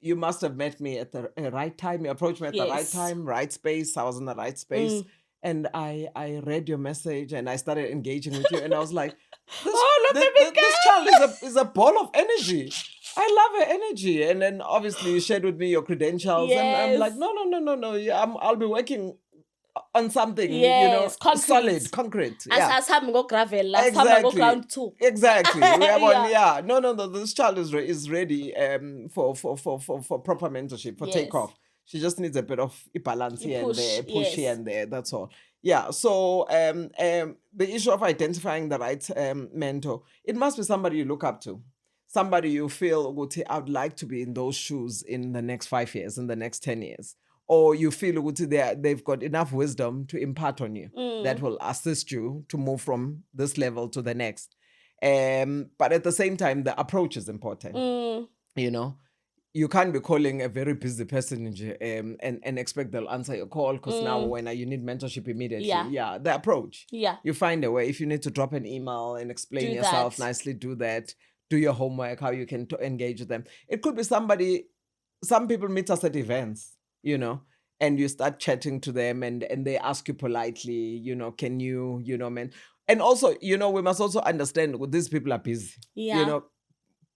You must have met me at the right time. You approached me at the right Yes. time, right space. I was in the right space. And I read your message and I started engaging with you. And I was like, this child is a ball of energy. I love her energy. And then obviously you shared with me your credentials. And I'm like, no. Yeah, I'll be working on something, you know, concrete. Solid, concrete. Yeah. As having go gravel, Exactly. go ground too. Exactly. We have Yeah. No. This child is ready for proper mentorship, for Yes. takeoff. She just needs a bit of balance here and there, push yes. here and there. That's all. Yeah. So the issue of identifying the right mentor, it must be somebody you look up to. Somebody you feel, I'd like to be in those shoes in the next 5 years, in the next 10 years. Or you feel they've got enough wisdom to impart on you that will assist you to move from this level to the next. But at the same time, the approach is important. You know, you can't be calling a very busy person and expect they'll answer your call, because now when you need mentorship immediately. Yeah, the approach. Yeah. You find a way. If you need to drop an email and explain Do yourself that. nicely, do that. Do your homework, how you can engage with them. It could be somebody, some people meet us at events, you know, and you start chatting to them and they ask you politely, you know, can you know, man. And also, you know, we must also understand these people are busy. Yeah. You know,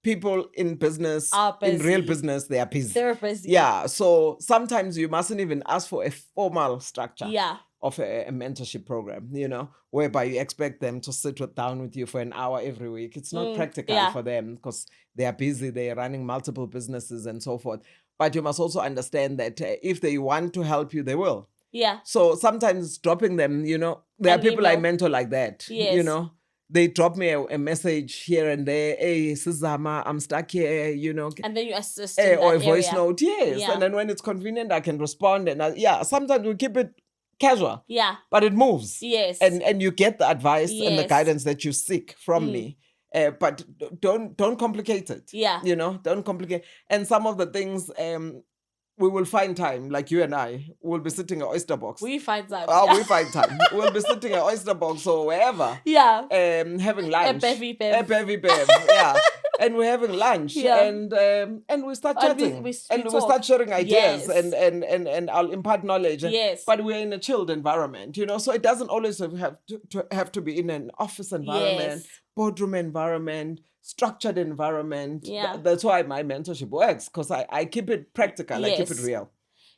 people in business, Are in real busy. business, they are busy. They're busy. Yeah, so sometimes you mustn't even ask for a formal structure Yeah. of a mentorship program, whereby you expect them to down with you for an hour every week. It's not practical yeah. for them because they are busy, they're running multiple businesses and so forth. But you must also understand that if they want to help you, they will. Yeah. So sometimes dropping them, there are people I mentor like that, Yes. They drop me a message here and there. Hey, Zama, I'm stuck here, And then you assist in or a that voice area. note, yes. Yeah. And then when it's convenient, I can respond. And sometimes we keep it casual. Yeah. But it moves. Yes. And you get the advice and the Yes. guidance that you seek from me. But don't complicate it. Yeah. Don't complicate. And some of the things we will find time, like you and I, we'll be sitting at Oyster Box. We find time. We find time. We'll be sitting at Oyster Box or wherever. Yeah. Having lunch. Bevy. Yeah. And we're having lunch. Yeah. And we start chatting. We start sharing ideas. Yes. And I'll impart knowledge. Yes. But we're in a chilled environment, so it doesn't always have to be in an office environment, boardroom environment, structured environment. Yeah. That's why my mentorship works, because I keep it practical. I keep it real.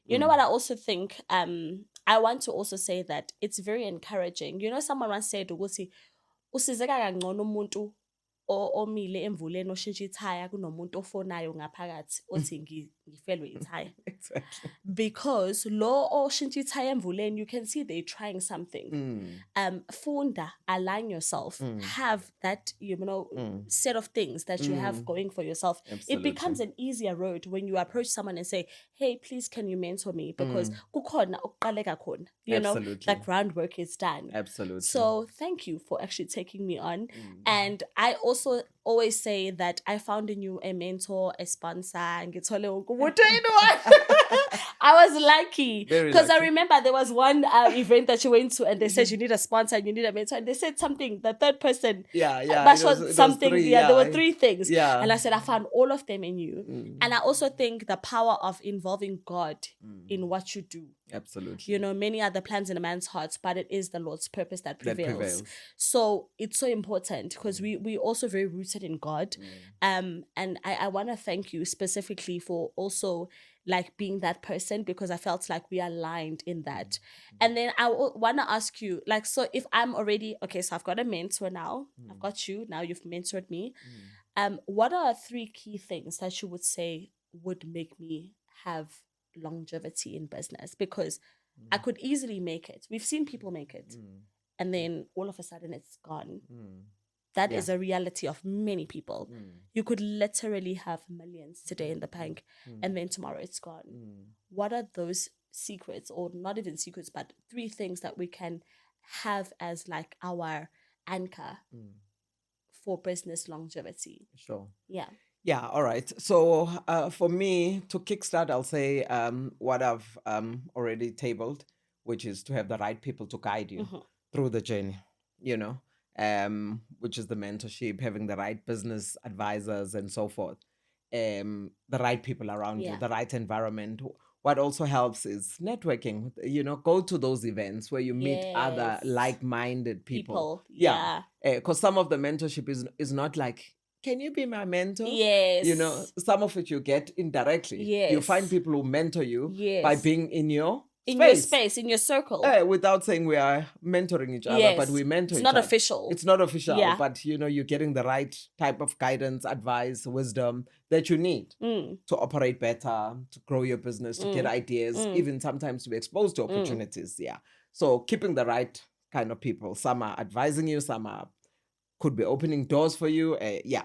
You know what I also think? I want to also say that it's very encouraging. Someone once said, ukuthi usizeka kangcono umuntu omile emvuleni oshintsha ithaya kunomuntu ofonayo ngaphakathi othi ngifelwe ithaya. Exactly. Because lo oshintsha ithaya emvuleni, you can see they're trying something. Funda, align yourself, have that set of things that you have going for yourself. Absolutely. It becomes an easier road when you approach someone and say, hey, please can you mentor me, because kukhona ukuqaleka khona, the groundwork is done. Absolutely. So thank you for actually taking me on. And I also always say that I found in you a mentor, a sponsor, and I was lucky because I remember there was one event that you went to, and they said you need a sponsor and you need a mentor, and they said something. The third person, there were three things, and I said I found all of them in you, and I also think the power of involving God in what you do. Absolutely. Many are the plans in a man's heart, but it is the Lord's purpose that prevails. So it's so important because we also very rooted in God. And I want to thank you specifically for also like being that person, because I felt like we aligned in that. And then I want to ask you, like, so if I'm already, okay, so I've got a mentor now, I've got you, now you've mentored me. What are 3 key things that you would say would make me have longevity in business? Because I could easily make it. We've seen people make it. And then all of a sudden it's gone. That is a reality of many people. You could literally have millions today in the bank and then tomorrow it's gone. What are those secrets, or not even secrets, but 3 things that we can have as like our anchor for business longevity? Sure. Yeah, all right. So for me, to kickstart, I'll say what I've already tabled, which is to have the right people to guide you through the journey, which is the mentorship, having the right business advisors and so forth, the right people around you, the right environment. What also helps is networking, go to those events where you meet other like-minded people. Because some of the mentorship is not like, can you be my mentor? Yes. Some of it you get indirectly. Yes. You find people who mentor you by being in your space, in your circle. Without saying we are mentoring each other, but we mentor each other. It's not official. But you're getting the right type of guidance, advice, wisdom that you need to operate better, to grow your business, to get ideas, even sometimes to be exposed to opportunities. So keeping the right kind of people. Some are advising you, some could be opening doors for you.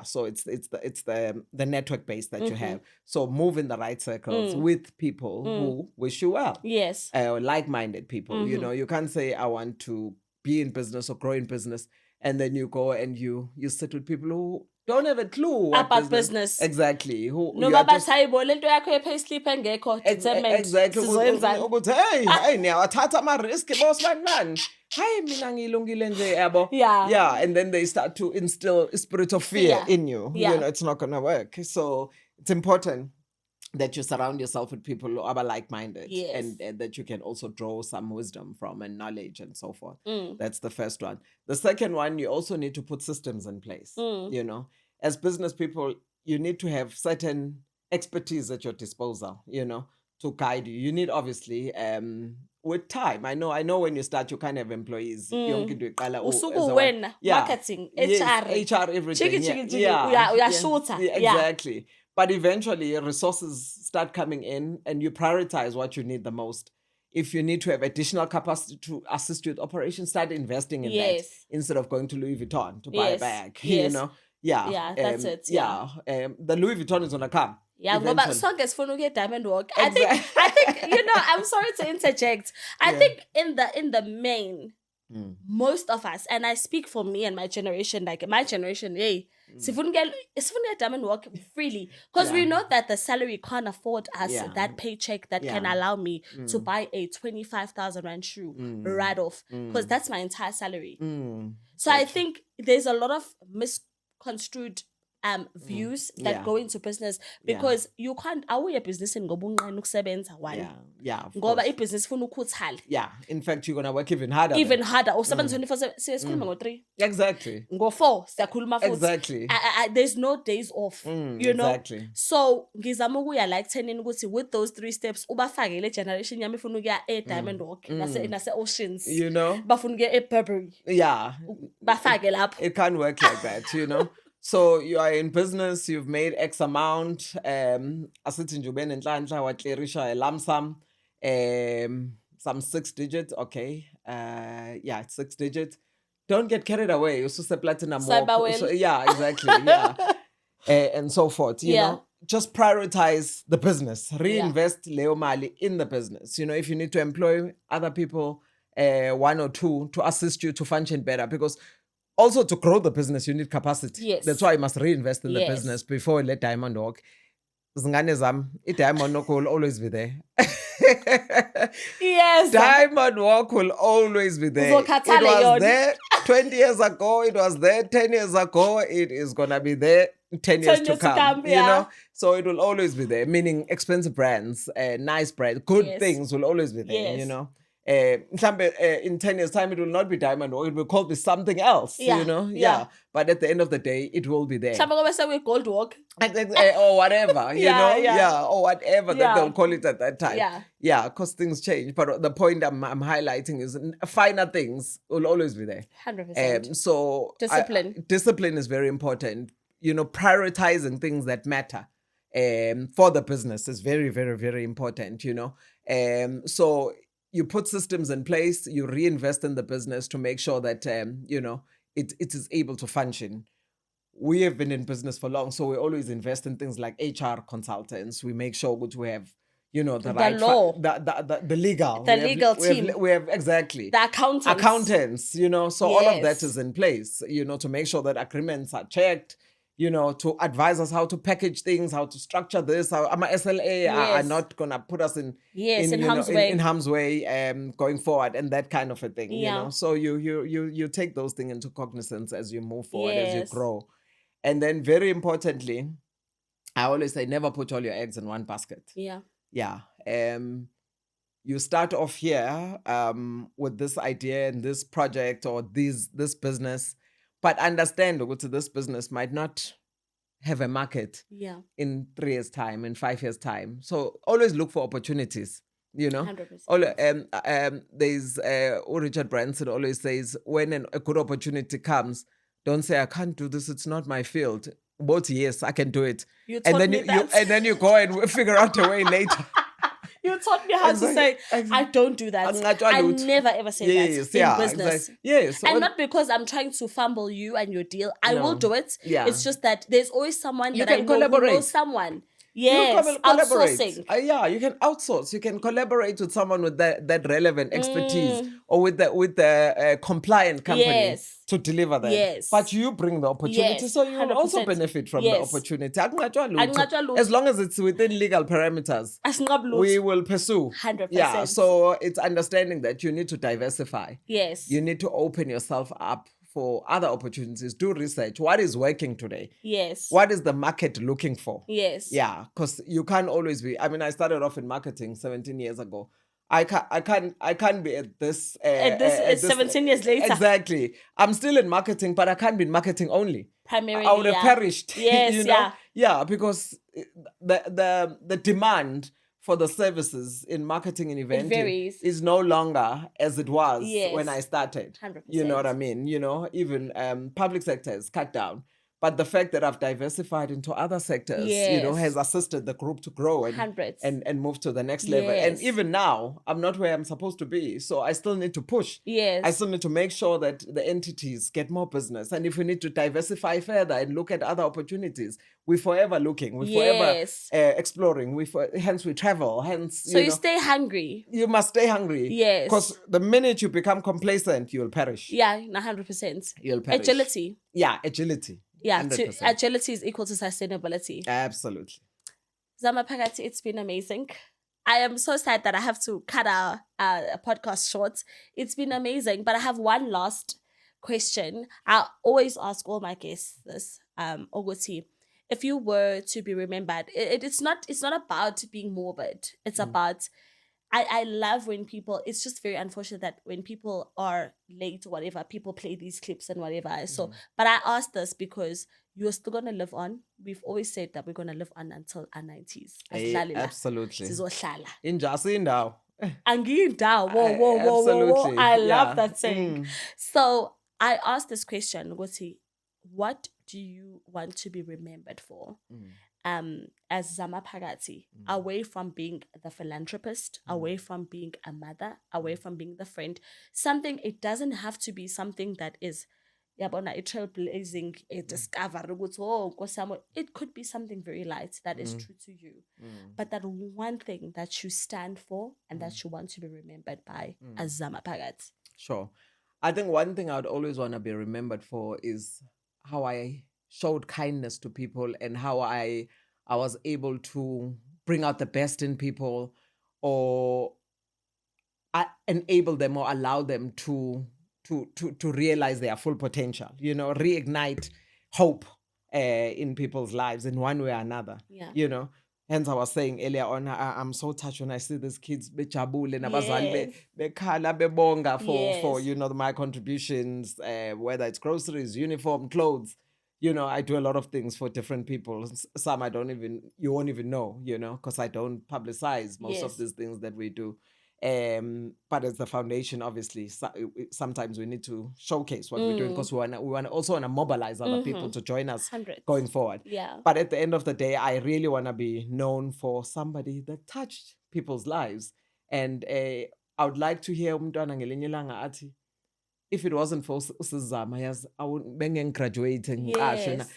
So it's the network base that you have. So move in the right circles with people who wish you well. Yes. Like-minded people. You can't say I want to be in business or grow in business, and then you go and you sit with people who don't have a clue about business. Exactly. Who no baba sayibo lento yakho ye-payslip engekho determined. Exactly. Hey niyawathatha ama-risk boss bani. Hi, mina ngilungile nje yabo. And then they start to instill a spirit of fear in you. It's not gonna work. So it's important that you surround yourself with people who are like-minded, and that you can also draw some wisdom from and knowledge and so forth. That's the first one. The second one, you also need to put systems in place. As business people, you need to have certain expertise at your disposal, to guide you. You need, obviously, with time. I know when you start, you can't have employees. Yonke into iqala Usuku wena, marketing, yes, HR. HR, everything. Chiki, Yeah, uyashuta. exactly. But eventually, resources start coming in, and you prioritize what you need the most. If you need to have additional capacity to assist you with operations, start investing in that instead of going to Louis Vuitton to buy a bag. Yeah, that's it. Yeah. The Louis Vuitton is gonna come. Yeah, ngoba sonke sifuna ukuya diamond walk. I think I'm sorry to interject. I think in the main, most of us, and I speak for me and my generation, sifuna ukuya diamond walk freely, because we know that the salary can't afford us that paycheck that can allow me to buy a 25,000 rand shoe right off, because that's my entire salary. So I think there's a lot of misconstrued views that go into business, because you can't awuye business ngoba unqena ukusebenza one. Ngoba business funa ukhuthale. In fact, you're gonna work even harder. Usebenza 24/7, siyakhuluma ngo3. Exactly. Ngo4 siyakhuluma futhi. Exactly. There's no days off. You know. Exactly. So ngizama ukuya like 10 ukuthi with those 3 steps ubafake le generation yami ifuna ukuya Diamond Walk nase Oceans. Bafuna ukuya eBurberry. Bafake lapho. It can't work like that, So you are in business, you've made X amount, asithi nje ube nenhlanhla waclearisha a lump sum, some 6 digits, okay. It's 6 digits. Don't get carried away. Ususe platinum walk. Exactly. And so forth. You know, just prioritize the business. Reinvest leo mali in the business. If you need to employ other people, 1 or 2 to assist you to function better, because also to grow the business, you need capacity. That's why you must reinvest in the business before you let Diamond walk. Zingane zam, Diamond walk will always be there. Diamond walk will always be there. It was there 20 years ago. It was there 10 years ago. It is gonna be there 10 years to come. You know, so it will always be there. Meaning expensive brands, nice brands, good things will always be there. You know. In 10 years' time, it will not be Diamond Walk. It will called be something else, But at the end of the day, it will be there. Some Gold Walk. Or whatever, or whatever that they'll call it at that time. Because things change. But the point I'm highlighting is finer things will always be there. 100%. So discipline is very important. Prioritizing things that matter for the business is very, very, very important, So you put systems in place, you reinvest in the business to make sure that, it is able to function. We have been in business for long, so we always invest in things like HR consultants. We make sure that we have, the right law, the legal. The legal team. We have exactly. The accountants. So all of that is in place, to make sure that agreements are checked, to advise us how to package things, how to structure this. How my SLA are not gonna put us in harm's way going forward, and that kind of a thing. So you take those things into cognizance as you move forward, as you grow. And then very importantly, I always say never put all your eggs in one basket. You start off here with this idea and this project or this business. But understand that this business might not have a market in 3 years' time, in 5 years' time. So always look for opportunities, 100%. There's Richard Branson always says, when a good opportunity comes, don't say, I can't do this, it's not my field. But yes, I can do it. And then you go and figure out a way later. You taught me how to say, I don't do that. I never ever say that in business. Exactly. And not because I'm trying to fumble you and your deal. I will do it. It's just that there's always someone you that can collaborate. knows someone. Outsourcing. You can outsource. You can collaborate with someone with that relevant expertise or with the compliant company to deliver that. But you bring the opportunity, so you will also benefit from the opportunity. As long as it's within legal parameters, we will pursue. 100%. So it's understanding that you need to diversify. You need to open yourself up for other opportunities. Do research. What is working today? What is the market looking for? Because you can't always be. I started off in marketing 17 years ago. I can't be at this. At this 17 years later. Exactly. I'm still in marketing, but I can't be in marketing only. Primarily, I would have perished. Yeah, because the demand for the services in marketing and It eventing varies. is no longer as it was when Yes. I started. 100%. You know what I mean? You know, even public sector has cut down. But the fact that I've diversified into other sectors, you know, has Yes. assisted the group to grow Hundreds. and move to the next level. And Yes. even now, I'm not where I'm supposed to be. So I still need to push. Yes. I still need to make sure that the entities get more business. And if we need to diversify further and look at other opportunities, we're forever looking, we're forever Yes. exploring, hence we travel, hence, So you stay hungry. you must stay hungry. Yes. Because the minute you become complacent, you'll perish. Yeah, 100%. You'll perish. Agility. Yeah, agility. Yeah, 100%. agility is equal to sustainability. Absolutely. Zama Phakathi, it's been amazing. I am so sad that I have to cut our podcast short. It's been amazing, but I have one last question. I always ask all my guests this, Ogoti. If you were to be remembered, it's not about being morbid. It's about I love when people, it's just very unfortunate that when people are late or whatever, people play these clips and whatever. So, but I asked this because you're still going to live on. We've always said that we're going to live on until our 90s. Absolutely. Sizohlala. Injasi indawo. Angiyindawo. Whoa. Absolutely. I love Yeah. that saying. So I asked this question, Gosi, what do you want to be remembered for? As Zama Phakathi, away from being the philanthropist, away from being a mother, away from being the friend, something, it doesn't have to be something that is a trailblazing, a discover. It could be something very light that is true to you. But that one thing that you stand for and that you want to be remembered by as Zama Phakathi. Sure. I think one thing I would always want to be remembered for is how I showed kindness to people and how I was able to bring out the best in people, or enable them or allow them to realize their full potential, you know, reignite hope in people's lives in one way or another. Yeah. You know, hence I was saying earlier on, I'm so touched when I see these kids bejabule nabazali bekhala bebonga for you know, my contributions, whether it's groceries, uniform, clothes. You know, I do a lot of things for different people. Some you won't even know, you know, because I don't publicize most of these things that we do. But as the foundation, obviously, sometimes we need to showcase what we're doing, because we also want to mobilize other people to join us going forward. Yeah. But at the end of the day, I really want to be known for somebody that touched people's lives. And I would like to hear umntwana ngelinye ilanga athi, if it wasn't for Zama, yes, I wouldn't be graduating. Yes.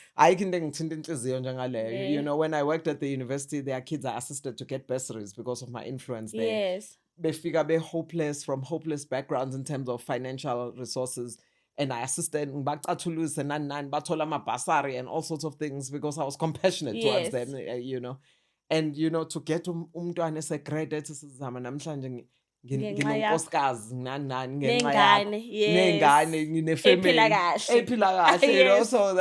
You know, when I worked at the university, their kids are assisted to get bursaries because of my influence there. Yes. Befika hopeless, from hopeless backgrounds in terms of financial resources. And I assisted Batula basari and all sorts of things because I was compassionate towards them, you know. And, you know, to get umntwana esegrade Zama namhlanje nginonkosikazi nani ngenxa yakho nengane nginefamily ephila kahle, you know. So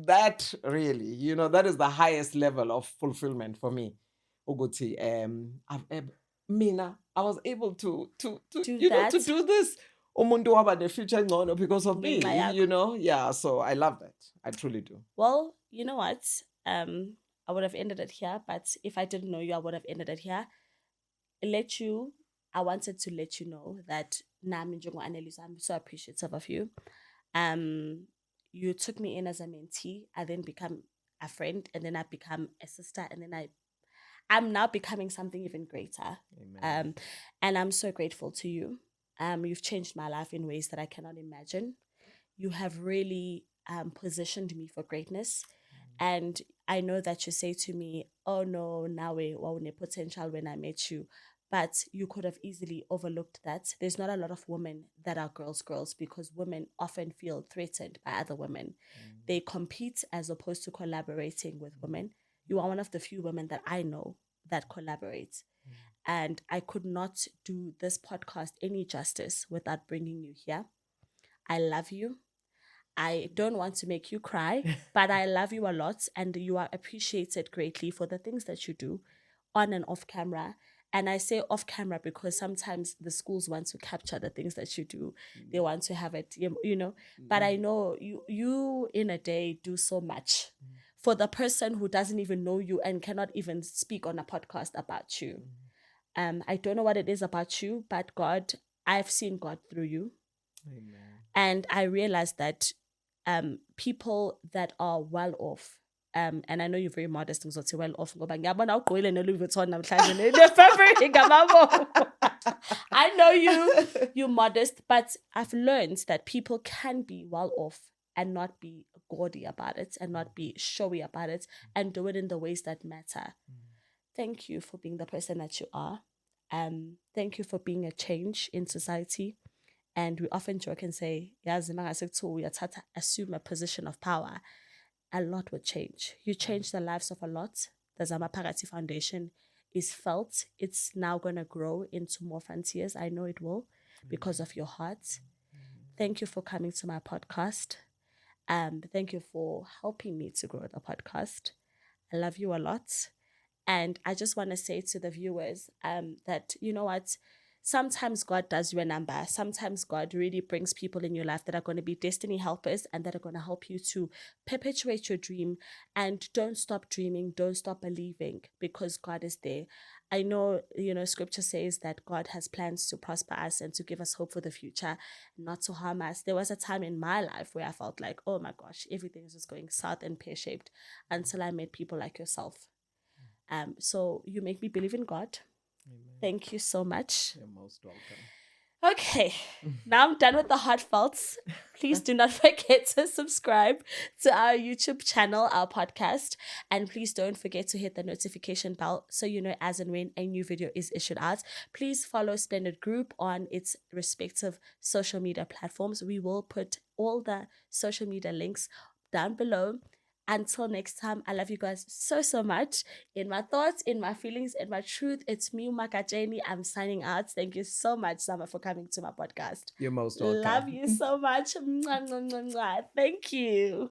that really, you know, that is the highest level of fulfillment for me. Ukuthi mina, I was able to do this. Umuntu waba ne-future ngcono because of me, you know. Yeah, so I love that. I truly do. Well, you know what? I would have ended it here, but if I didn't know you, I would have ended it here. I wanted to let you know that I'm so appreciative of you. You took me in as a mentee. I then become a friend, and then I become a sister, and then I'm now becoming something even greater. Amen. And I'm so grateful to you. You've changed my life in ways that I cannot imagine. You have really positioned me for greatness. And I know that you say to me, oh no, now we were potential when I met you. But you could have easily overlooked that. There's not a lot of women that are girls, because women often feel threatened by other women. They compete as opposed to collaborating with women. You are one of the few women that I know that collaborates. And I could not do this podcast any justice without bringing you here. I love you. I don't want to make you cry, but I love you a lot, and you are appreciated greatly for the things that you do on and off camera. And I say off camera because sometimes the schools want to capture the things that you do. They want to have it, you know. But I know you in a day do so much for the person who doesn't even know you and cannot even speak on a podcast about you. I don't know what it is about you, but God, I've seen God through you. Amen. And I realized that people that are well off, and I know you're very modest and so well off. I know you're modest, but I've learned that people can be well off and not be gaudy about it and not be showy about it and do it in the ways that matter. Thank you for being the person that you are. Thank you for being a change in society. And we often joke and say, assume a position of power. A lot would change. You change the lives of a lot. The Zama Phakathi Foundation is felt. It's now going to grow into more frontiers. I know it will because of your heart. Thank you for coming to my podcast. Thank you for helping me to grow the podcast. I love you a lot. And I just want to say to the viewers that, you know what, sometimes God does you a number. Sometimes God really brings people in your life that are going to be destiny helpers and that are going to help you to perpetuate your dream. And don't stop dreaming. Don't stop believing because God is there. I know, scripture says that God has plans to prosper us and to give us hope for the future, not to harm us. There was a time in my life where I felt like, oh my gosh, everything is just going south and pear-shaped until I met people like yourself. So you make me believe in God. Amen. Thank you so much. You're most welcome. Okay, now I'm done with the heartfelts. Please do not forget to subscribe to our YouTube channel, our podcast, and please don't forget to hit the notification bell so you know as and when a new video is issued out. Please follow Splendid Group on its respective social media platforms. We will put all the social media links down below. Until next time, I love you guys so, so much. In my thoughts, in my feelings, in my truth, it's me, Makajeni. I'm signing out. Thank you so much, Zama, for coming to my podcast. You're most welcome. Love you so much. Thank you.